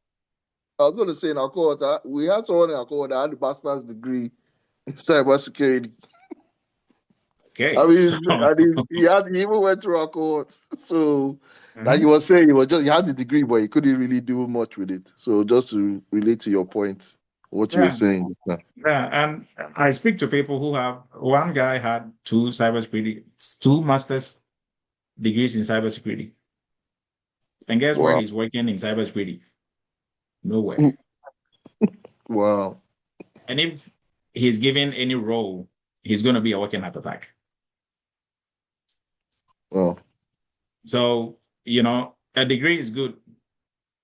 I was going to say in our cohort, we had someone in our cohort that had a basters degree in cybersecurity. I Okay, mean, so and he even went through our cohort. So, like he mhm. was saying, he had the degree, but he couldn't really do much with it. So, just to relate to your point, what you were Yeah, saying. yeah, and I speak to people who have one guy had two master's degrees in cybersecurity, and guess where Wow. he's working in cybersecurity? Nowhere. Wow. And if he's given any role, he's going to be a working hyperpack. Oh, So, a degree is good,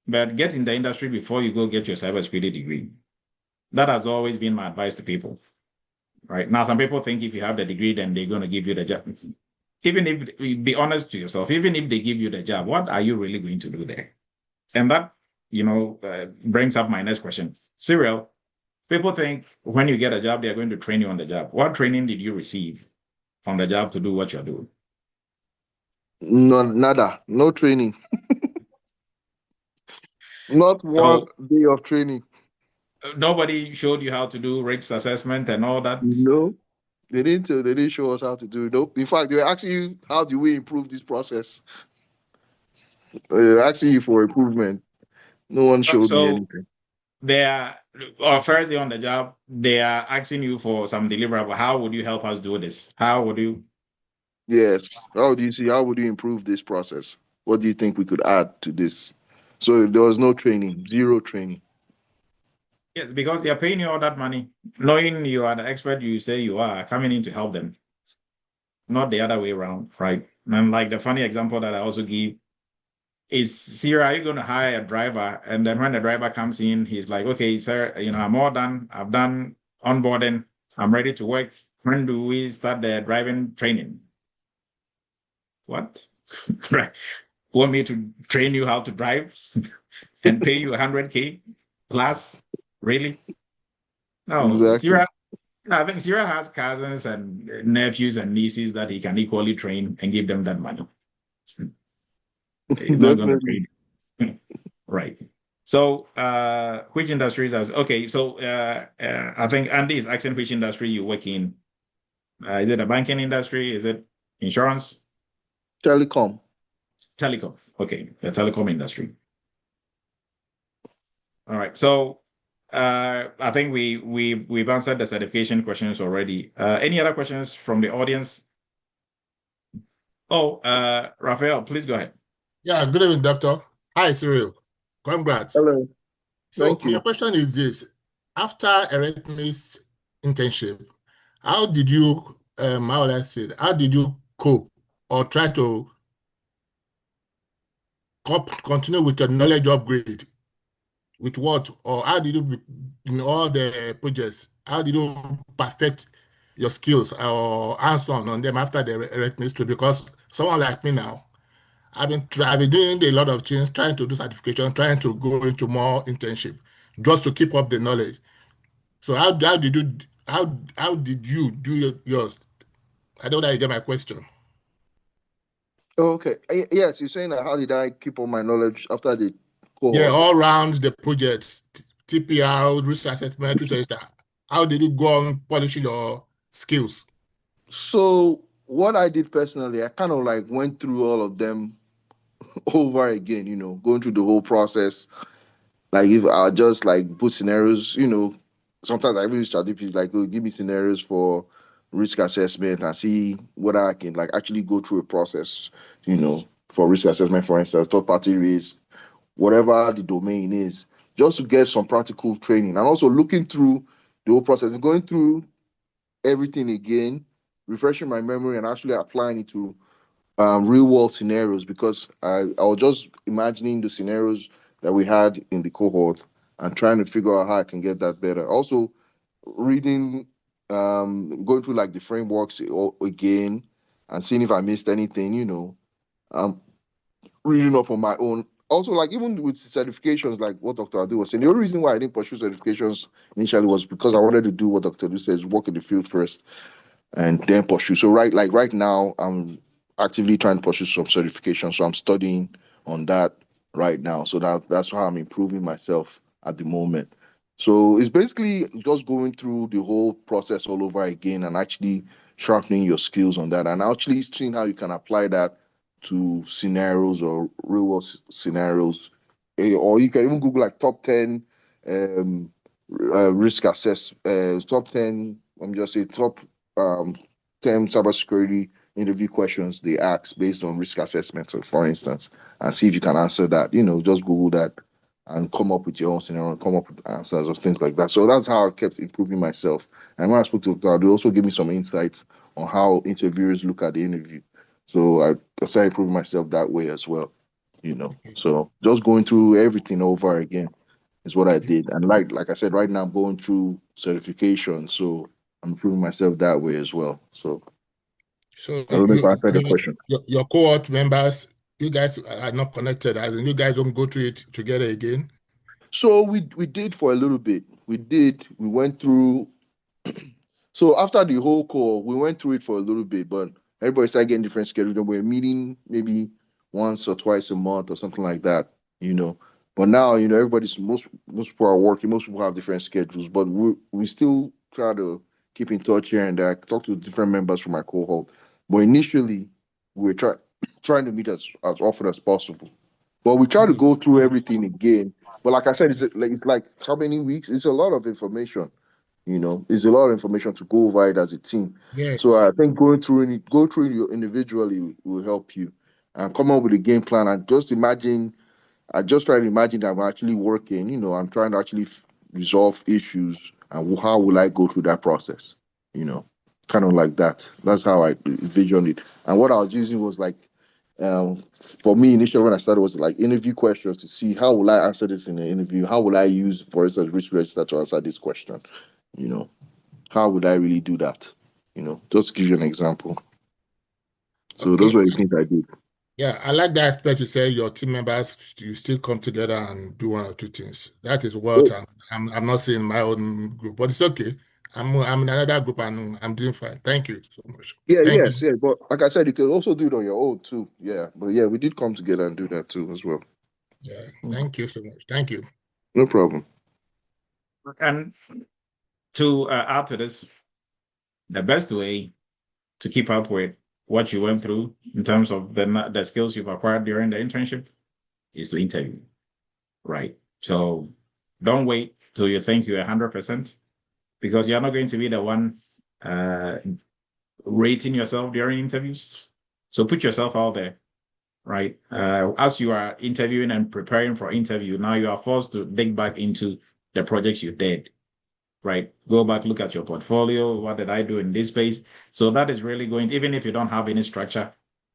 but get in the industry before you go get your cybersecurity degree. That has always been my advice to people. Right now, some people think if you have the degree, then they're going to give you the job. Even if, be honest to yourself, even if they give you the job, what are you really going to do there? And that, brings up my next question. Cyril, people think when you get a job, they're going to train you on the job. What training did you receive on the job to do what you're doing? no, nada, no training, not one So day of training. nobody showed you how to do risk assessment and all that. No, they didn't. They didn't show us how to do it. No, in fact, they were asking you how do we improve this process. They were asking you for improvement. No one showed me So anything. they are, or first day on the job, they are asking you for some deliverable. How would you help us do this? How would you? Yes. How do you see? How would you improve this process? What do you think we could add to this? So there was no training, zero training. Yes, because they're paying you all that money, knowing you are the expert you say you are, coming in to help them, not the other way around, right? And like the funny example that I also give is, Sierra, are you going to hire a driver? And then when the driver comes in, he's like, okay, sir, I'm all done. I've done onboarding. I'm ready to work. When do we start the driving training? What? Right. Want me to train you how to drive and pay you 100K plus? Really? No, Exactly. Sierra. I think Sierra has cousins and nephews and nieces that he can equally train and give them that money. He's not going to Definitely. train. Right. So, which industry does? Okay, so I think Andy is asking which industry you work in. Is it a banking industry? Is it insurance? Telecom. Telecom. Okay, the telecom industry. All right. So, I think we've answered the certification questions already. Any other questions from the audience? Oh, Raphael, please go ahead. Yeah, good evening, doctor. Hi, Cyril. Congrats. Hello. So Thank my you. question is this. After Eretmis internship, how did you, how would I say it? How did you cope or try to continue with your knowledge upgrade? With what? Or how did you, in all the projects, how did you perfect your skills or hands-on on them after the Eretmis trip? Because someone like me now, I've been doing a lot of things, trying to do certification, trying to go into more internship, just to keep up the knowledge. So how did you do yours? I don't know that you get my question. Okay. Yes, you're saying that how did I keep all my knowledge after the Yeah, cohort? all around the projects, TPR, risk assessment, research. How did you go on polishing your skills? So what I did personally, I kind of like went through all of them over again, going through the whole process. Like if I just like put scenarios, sometimes I even use ChatGPT, like, oh, give me scenarios for risk assessment and see whether I can like actually go through a process, for risk assessment, for instance, third party risk, whatever the domain is, just to get some practical training and also looking through the whole process and going through everything again, refreshing my memory and actually applying it to real world scenarios because I was just imagining the scenarios that we had in the cohort and trying to figure out how I can get that better. Also, reading, going through like the frameworks again and seeing if I missed anything, reading up on my own. Also, like even with certifications, like what Dr. Adu was saying, the only reason why I didn't pursue certifications initially was because I wanted to do what Dr. Adu says, work in the field first and then pursue. So right now, I'm actively trying to pursue some certification. So I'm studying on that right now. So that's how I'm improving myself at the moment. So it's basically just going through the whole process all over again and actually sharpening your skills on that and actually seeing how you can apply that to scenarios or real world scenarios. Or you can even Google like top 10 um, risk assess, top 10, let me just say top um, 10 cybersecurity interview questions they ask based on risk assessment, so for instance, and see if you can answer that. Just Google that and come up with your own scenario and come up with answers or things like that. So that's how I kept improving myself. And when I spoke to Dr. they also gave me some insights on how interviewers look at the interview. So I started improving myself that way as well, So just going through everything over again is what I did. And like I said, right now I'm going through certification, so I'm improving myself that way as well. So I don't know if I answered the question. Your cohort members, you guys are not connected, as in you guys don't go through it together again? So we did for a little bit. We went through. So after the whole call, we went through it for a little bit, but everybody started getting different schedules. And we're meeting maybe once or twice a month or something like that. But now, everybody's most people are working. Most people have different schedules, but we still try to keep in touch here and there. I talk to different members from my cohort. But initially, we were trying to meet as often as possible. But we try to go through everything again. But like I said, it's like how many weeks? It's a lot of information. It's a lot of information to go over it as a team. Yes. So I think go through it individually will help you and come up with a game plan. And just imagine, I just try to imagine that I'm actually working. I'm trying to actually resolve issues, and how will I go through that process? Kind of like that. That's how I envisioned it. And what I was using was like, for me initially when I started was like interview questions to see how will I answer this in an interview? How will I use, for instance, risk register to answer this question? How would I really do that? Just to give you an example. So those were the things I did. Yeah, I like that aspect you say your team members, you still come together and do one or two things. That is what I'm not seeing in my own group, but it's okay. I'm in another group and I'm doing fine. Thank you so much. Yes. But like I said, you can also do it on your own too. Yeah. But yeah, we did come together and do that too as well. Yeah. Thank you so much. Thank you. No problem. And to add to this, the best way to keep up with what you went through in terms of the skills you've acquired during the internship is to interview, right? So don't wait till you think you're 100%, because you're not going to be the one rating yourself during interviews. So put yourself out there, right? As you are interviewing and preparing for interview, now you are forced to dig back into the projects you did, right? Go back, look at your portfolio. What did I do in this space? So that is really even if you don't have any structure,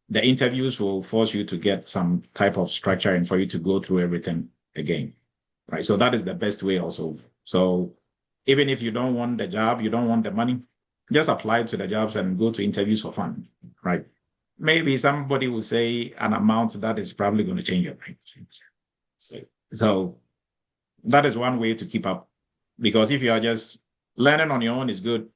the interviews will force you to get some type of structure and for you to go through everything again, right? So that is the best way also. So even if you don't want the job, you don't want the money, just apply to the jobs and go to interviews for fun, right? Maybe somebody will say an amount that is probably going to change your mind. So that is one way to keep up, because if you are just learning on your own is good,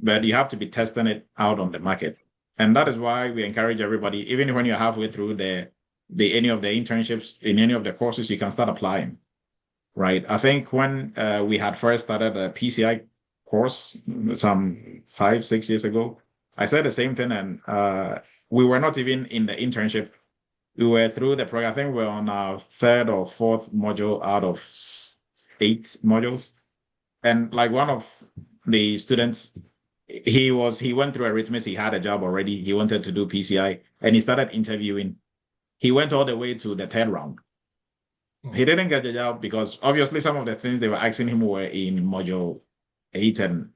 but you have to be testing it out on the market. And that is why we encourage everybody, even when you're halfway through any of the internships in any of the courses, you can start applying, right? I think when we had first started a PCI course some 5-6 years ago, I said the same thing, and we were not even in the internship. We were through the program. I think we're on our third or fourth module out of 8 modules. And like one of the students, he went through Eretmis. He had a job already. He wanted to do PCI, and he started interviewing. He went all the way to the 3rd round. He didn't get the job because obviously some of the things they were asking him were in module 8 and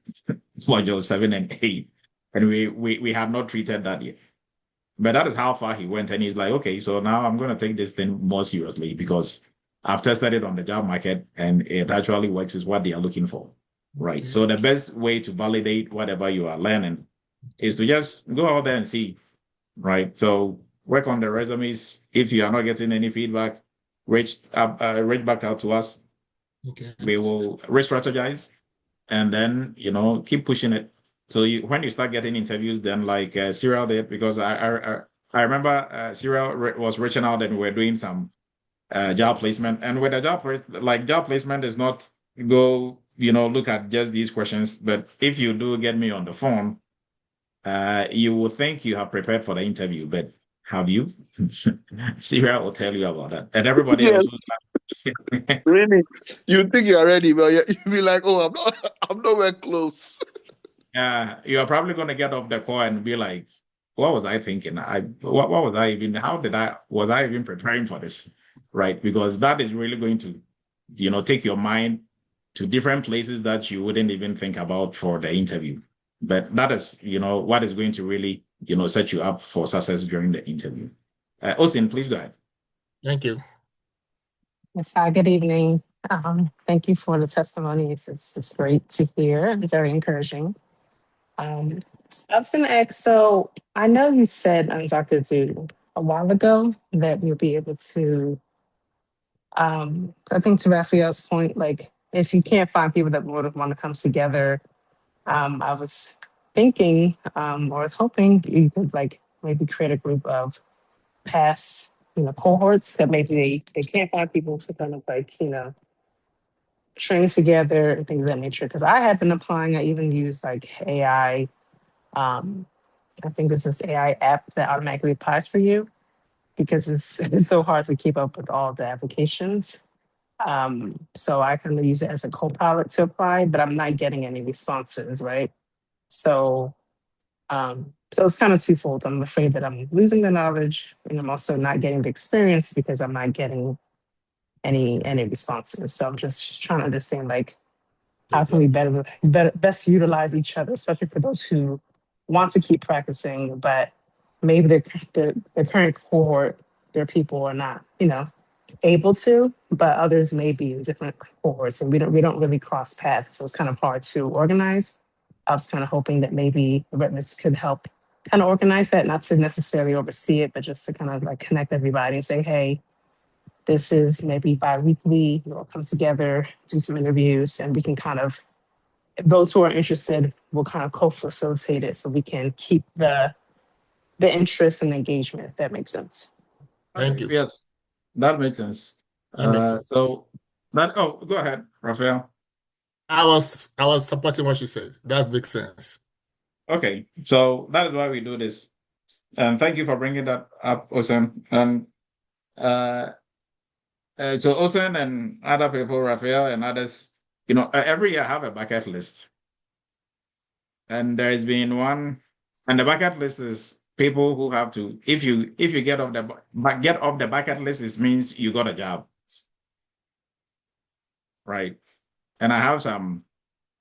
module 7 and 8, and we had not treated that yet. But that is how far he went, and he's like, okay, so now I'm going to take this thing more seriously because I've tested it on the job market and it actually works, is what they are looking for, right? Okay. So the best way to validate whatever you are learning is to just go out there and see, right? So work on the resumes. If you are not getting any feedback, reach back out to us. Okay. We will re-strategize and then, keep pushing it. So when you start getting interviews, then like Cyril did, because I remember Cyril was reaching out and we're doing some job placement. And with a job placement is not go, look at just these questions. But if you do get me on the phone, you will think you have prepared for the interview, but have you? Cyril will tell you about that. And everybody else who's like, really? You think you're ready, but you'll be like, oh, I'm nowhere close. You are probably going to get off the call and be like, what was I thinking? What was I even, was I even preparing for this? Right? Because that is really going to, take your mind to different places that you wouldn't even think about for the interview. But that is, what is going to really, set you up for success during the interview. Osin, please go ahead. Thank you. Yes, hi, good evening. Thank you for the testimony. It's great to hear and very encouraging. I was going to ask, so I know you said, Dr. Du, a while ago that you'll be able to, I think to Raphael's point, like if you can't find people that would want to come together, I was thinking, or was hoping you could like maybe create a group of past, cohorts that maybe they can't find people to kind of like, train together and things of that nature. Because I had been applying, I even used like AI. I think there's this AI app that automatically applies for you because it's so hard to keep up with all the applications. So I kind of use it as a co-pilot to apply, but I'm not getting any responses, right? So so it's kind of twofold. I'm afraid that I'm losing the knowledge, and I'm also not getting the experience because I'm not getting any responses. So I'm just trying to understand like how can we best utilize each other, especially for those who want to keep practicing, but maybe the current cohort, their people are not, able to, but others may be in different cohorts, and we don't really cross paths, so it's kind of hard to organize. I was kind of hoping that maybe Eretmis could help kind of organize that, not to necessarily oversee it, but just to kind of like connect everybody and say, hey, this is maybe bi-weekly, we'll come together, do some interviews, and we can kind of, those who are interested will kind of co-facilitate it so we can keep the interest and engagement, if that makes sense. Thank you. Yes, that makes sense. That makes sense. Go ahead, Raphael. I was supporting what she said. That makes sense. Okay, so that is why we do this. And thank you for bringing that up, Osen. And so Osen and other people, Raphael and others, every year I have a bucket list. And there has been one, and the bucket list is people who have to, if you get off the bucket list, it means you got a job. Right. And I have some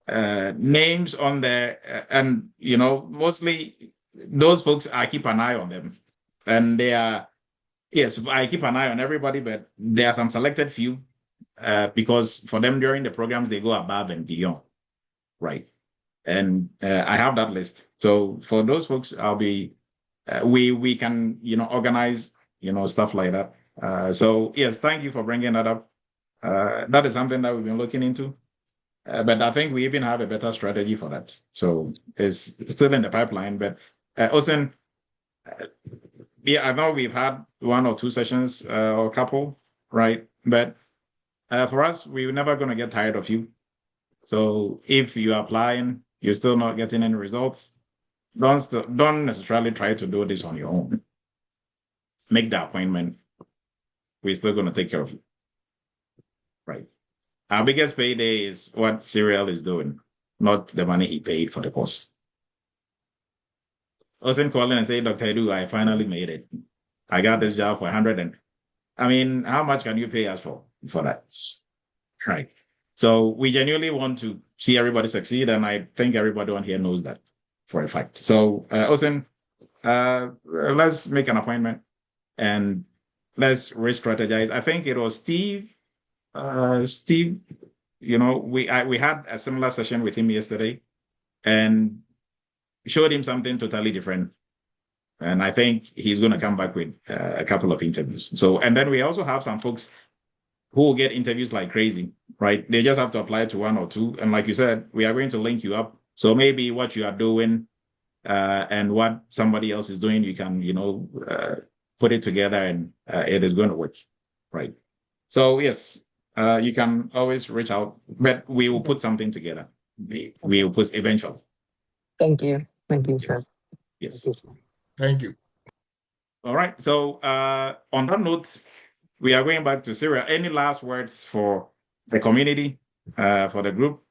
names on there, and mostly those folks, I keep an eye on them, and they are, yes, I keep an eye on everybody, but there are some selected few, because for them during the programs they go above and beyond, right? And I have that list. So for those folks, I'll be, we can organize stuff like that. So yes, thank you for bringing that up. That is something that we've been looking into. But I think we even have a better strategy for that. So it's still in the pipeline. But Osen, yeah, I know we've had one or two sessions or a couple, right? But for us, we're never going to get tired of you. So if you're applying, you're still not getting any results, don't necessarily try to do this on your own. Make the appointment. We're still going to take care of you, right? Our biggest payday is what Serial is doing, not the money he paid for the course. I wasn't calling and say, Dr. Edu, I finally made it. I got this job for 100 and I mean, how much can you pay us for that? Right. So we genuinely want to see everybody succeed, and I think everybody on here knows that for a fact. So, Osen, let's make an appointment and let's re-strategize. I think it was Steve. Steve, we had a similar session with him yesterday and showed him something totally different. And I think he's going to come back with a couple of interviews. So, and then we also have some folks who will get interviews like crazy, right? They just have to apply to one or two. And like you said, we are going to link you up. So maybe what you are doing and what somebody else is doing, you can, put it together and it is going to work, right? So yes, you can always reach out, but we will put something together. We will put eventually. Thank you. Thank you, sir. Yes. Thank you. All right. So on that note, we are going back to Syria. Any last words for the community, for the group?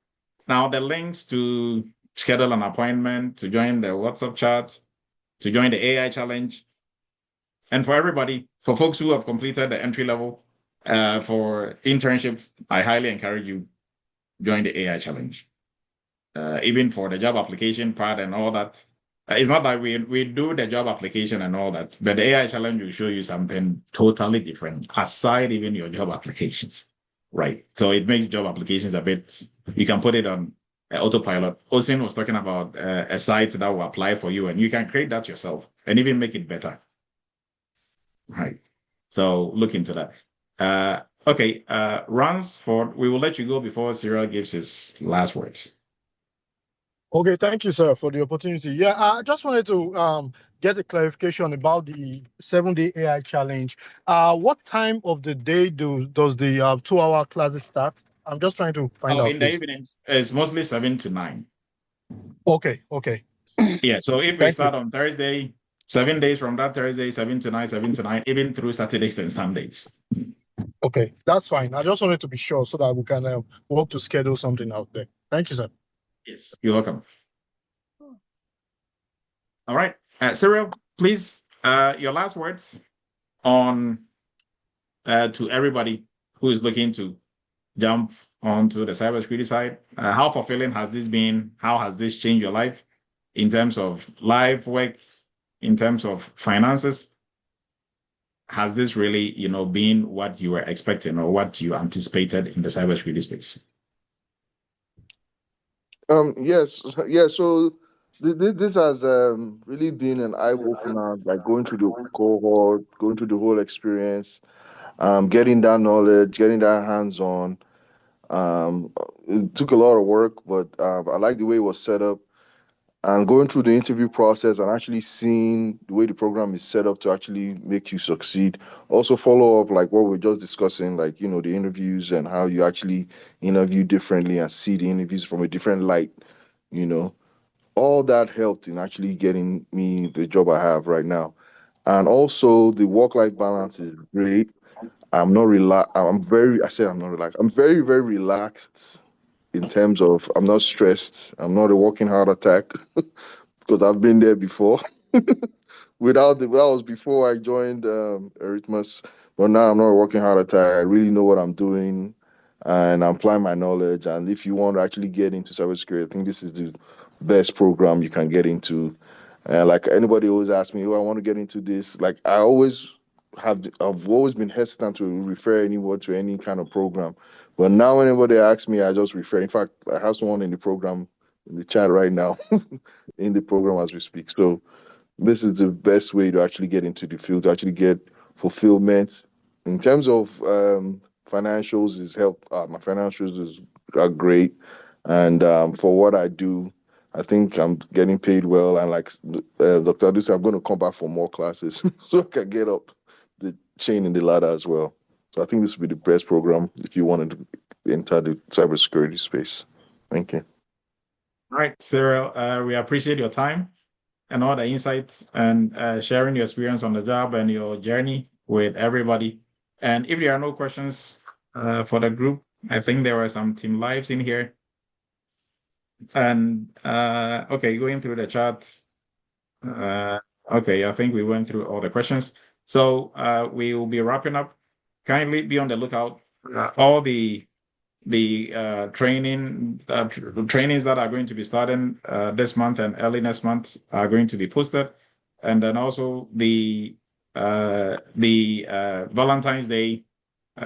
Now, the links to schedule an appointment, to join the WhatsApp chat, to join the AI challenge, and for everybody, for folks who have completed the entry level for internship, I highly encourage you join the AI challenge. even for the job application part and all that. It's not that we do the job application and all that, but the AI challenge will show you something totally different aside even your job applications, right? So it makes job applications a bit, you can put it on autopilot. Osin was talking about a site that will apply for you, and you can create that yourself and even make it better, right? So look into that. Okay, Ransford, we will let you go before Cyril gives his last words. Okay, thank you, sir, for the opportunity. Yeah, I just wanted to get a clarification about the 7-day AI challenge. What time of the day does the 2-hour classes start? I'm just trying to find out. In the evenings, it's mostly 7 to 9. Okay. Yeah, so if we start on Thursday, 7 days from that Thursday, 7 to 9, even through Saturdays and Sundays. Okay, that's fine. I just wanted to be sure so that we can work to schedule something out there. Thank you, sir. Yes, you're welcome. All right, Cyril, please, your last words on to everybody who is looking to jump onto the cybersecurity side. How fulfilling has this been? How has this changed your life in terms of life, work, in terms of finances? Has this really, been what you were expecting or what you anticipated in the cybersecurity space? Yes, yeah. So this has really been an eye opener, like going through the cohort, going through the whole experience, getting that knowledge, getting that hands on. It took a lot of work, but I like the way it was set up. And going through the interview process and actually seeing the way the program is set up to actually make you succeed. Also follow up like what we're just discussing, like, the interviews and how you actually interview differently and see the interviews from a different light, you know. All that helped in actually getting me the job I have right now. And also the work-life balance is great. I'm not relaxed. I'm not relaxed. I'm very, very relaxed in terms of I'm not stressed. I'm not a working heart attack because I've been there before. That was before I joined Eretmis, but now I'm not a working heart attack. I really know what I'm doing, and I'm applying my knowledge. And if you want to actually get into cybersecurity, I think this is the best program you can get into. Like anybody always asks me, "Oh, I want to get into this." Like I've always been hesitant to refer anyone to any kind of program, but now whenever they ask me, I just refer. In fact, I have someone in the program in the chat right now, in the program as we speak. So this is the best way to actually get into the field, to actually get fulfillment. In terms of financials, is help. My are great, and for what I do, I think I'm getting paid well. And like Dr. Adu said, I'm going to come back for more classes so I can get up the chain in the ladder as well. So I think this would be the best program if you wanted to enter the cybersecurity space. Thank you. All right, Cyril, we appreciate your time and all the insights and sharing your experience on the job and your journey with everybody. And if there are no questions for the group, I think there were some team lives in here. And okay, going through the chat. Okay, I think we went through all the questions. So we will be wrapping up. Kindly be on the lookout. All the trainings that are going to be starting this month and early next month are going to be posted, and then also the Valentine's Day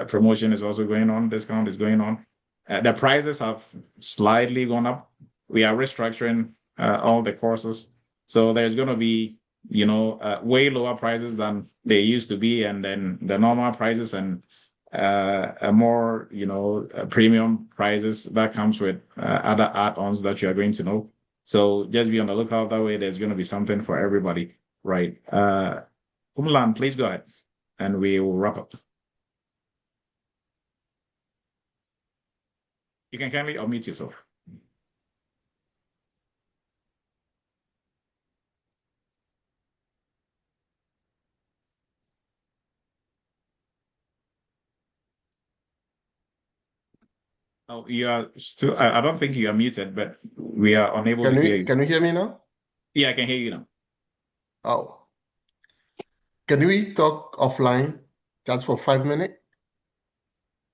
promotion is also going on. Discount is going on. The prices have slightly gone up. We are restructuring all the courses, so there's going to be way lower prices than they used to be, and then the normal prices and a more premium prices that comes with other add-ons that you are going to know. So just be on the lookout. That way there's going to be something for everybody, right? Umlan, please go ahead and we will wrap up. You can kindly unmute yourself. Oh, you are still, I don't think you are muted, but we are unable to hear you. Can you hear me now? Yeah, I can hear you now. Oh. Can we talk offline just for 5 minutes?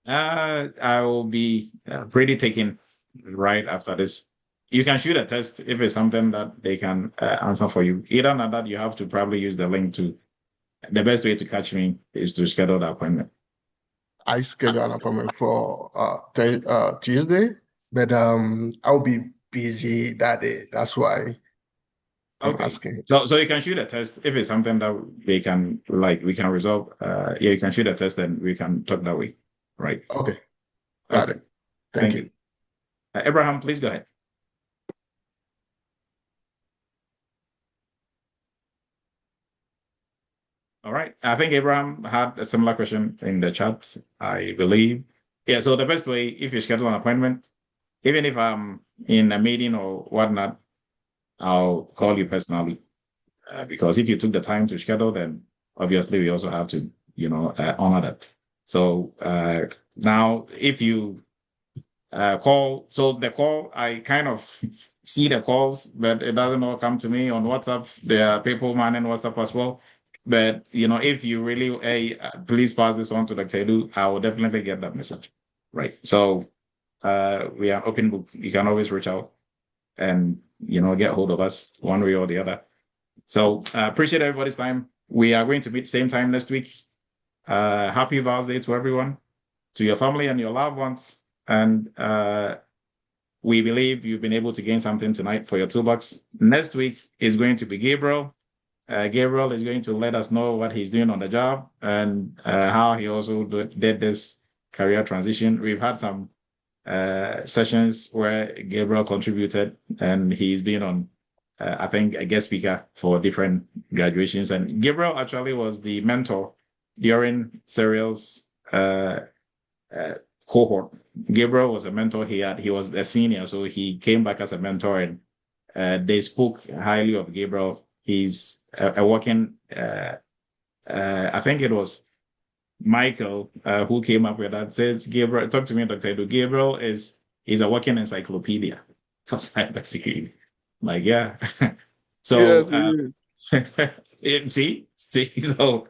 I will be pretty taken right after this. you can shoot a test if it's something that they can answer for you. Either than that, you have to probably use the link to. The best way to catch me is to schedule the appointment. I schedule an appointment for Tuesday, but I'll be busy that day. That's why I'm asking. So you can shoot a test if it's something that they can we can resolve. Yeah, you can shoot a test and we can talk that way, right? Okay, got it. Thank you. Abraham, please go ahead. All right. I think Abraham had a similar question in the chat, I believe. Yeah, so the best way, if you schedule an appointment, even if I'm in a meeting or whatnot, I'll call you personally. Because if you took the time to schedule, then obviously we also have to, honor that. So now if you call, so the call, I kind of see the calls, but it doesn't all come to me on WhatsApp. There are people manning WhatsApp as well. But if you really, hey, please pass this on to Dr. Edu, I will definitely get that message. Right. So we are open book. You can always reach out and get hold of us one way or the other. So appreciate everybody's time. We are going to meet same time next week. Happy Vows Day to everyone, to your family and your loved ones. And we believe you've been able to gain something tonight for your toolbox. Next week is going to be Gabriel. Gabriel is going to let us know what he's doing on the job and how he also did this career transition. We've had some sessions where Gabriel contributed, and he's been on, I think, a guest speaker for different graduations. And Gabriel actually was the mentor during Serial's cohort. Gabriel was a mentor. He was a senior, so he came back as a mentor, and they spoke highly of Gabriel. He's a working, I think it was Michael who came up with that, says, Gabriel, talk to me, Dr. Edu. Gabriel is a working encyclopedia for cybersecurity. Like, yeah. So, yes, see, so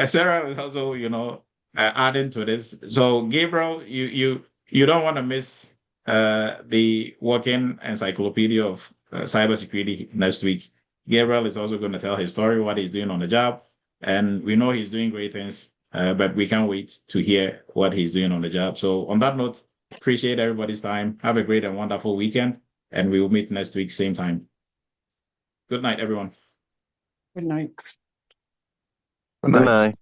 Sarah is also, adding to this. So, Gabriel, you don't want to miss the working encyclopedia of cybersecurity next week. Gabriel is also going to tell his story, what he's doing on the job. And we know he's doing great things, but we can't wait to hear what he's doing on the job. So on that note, appreciate everybody's time. Have a great and wonderful weekend. And we will meet next week, same time. Good night, everyone. Good night. Good night.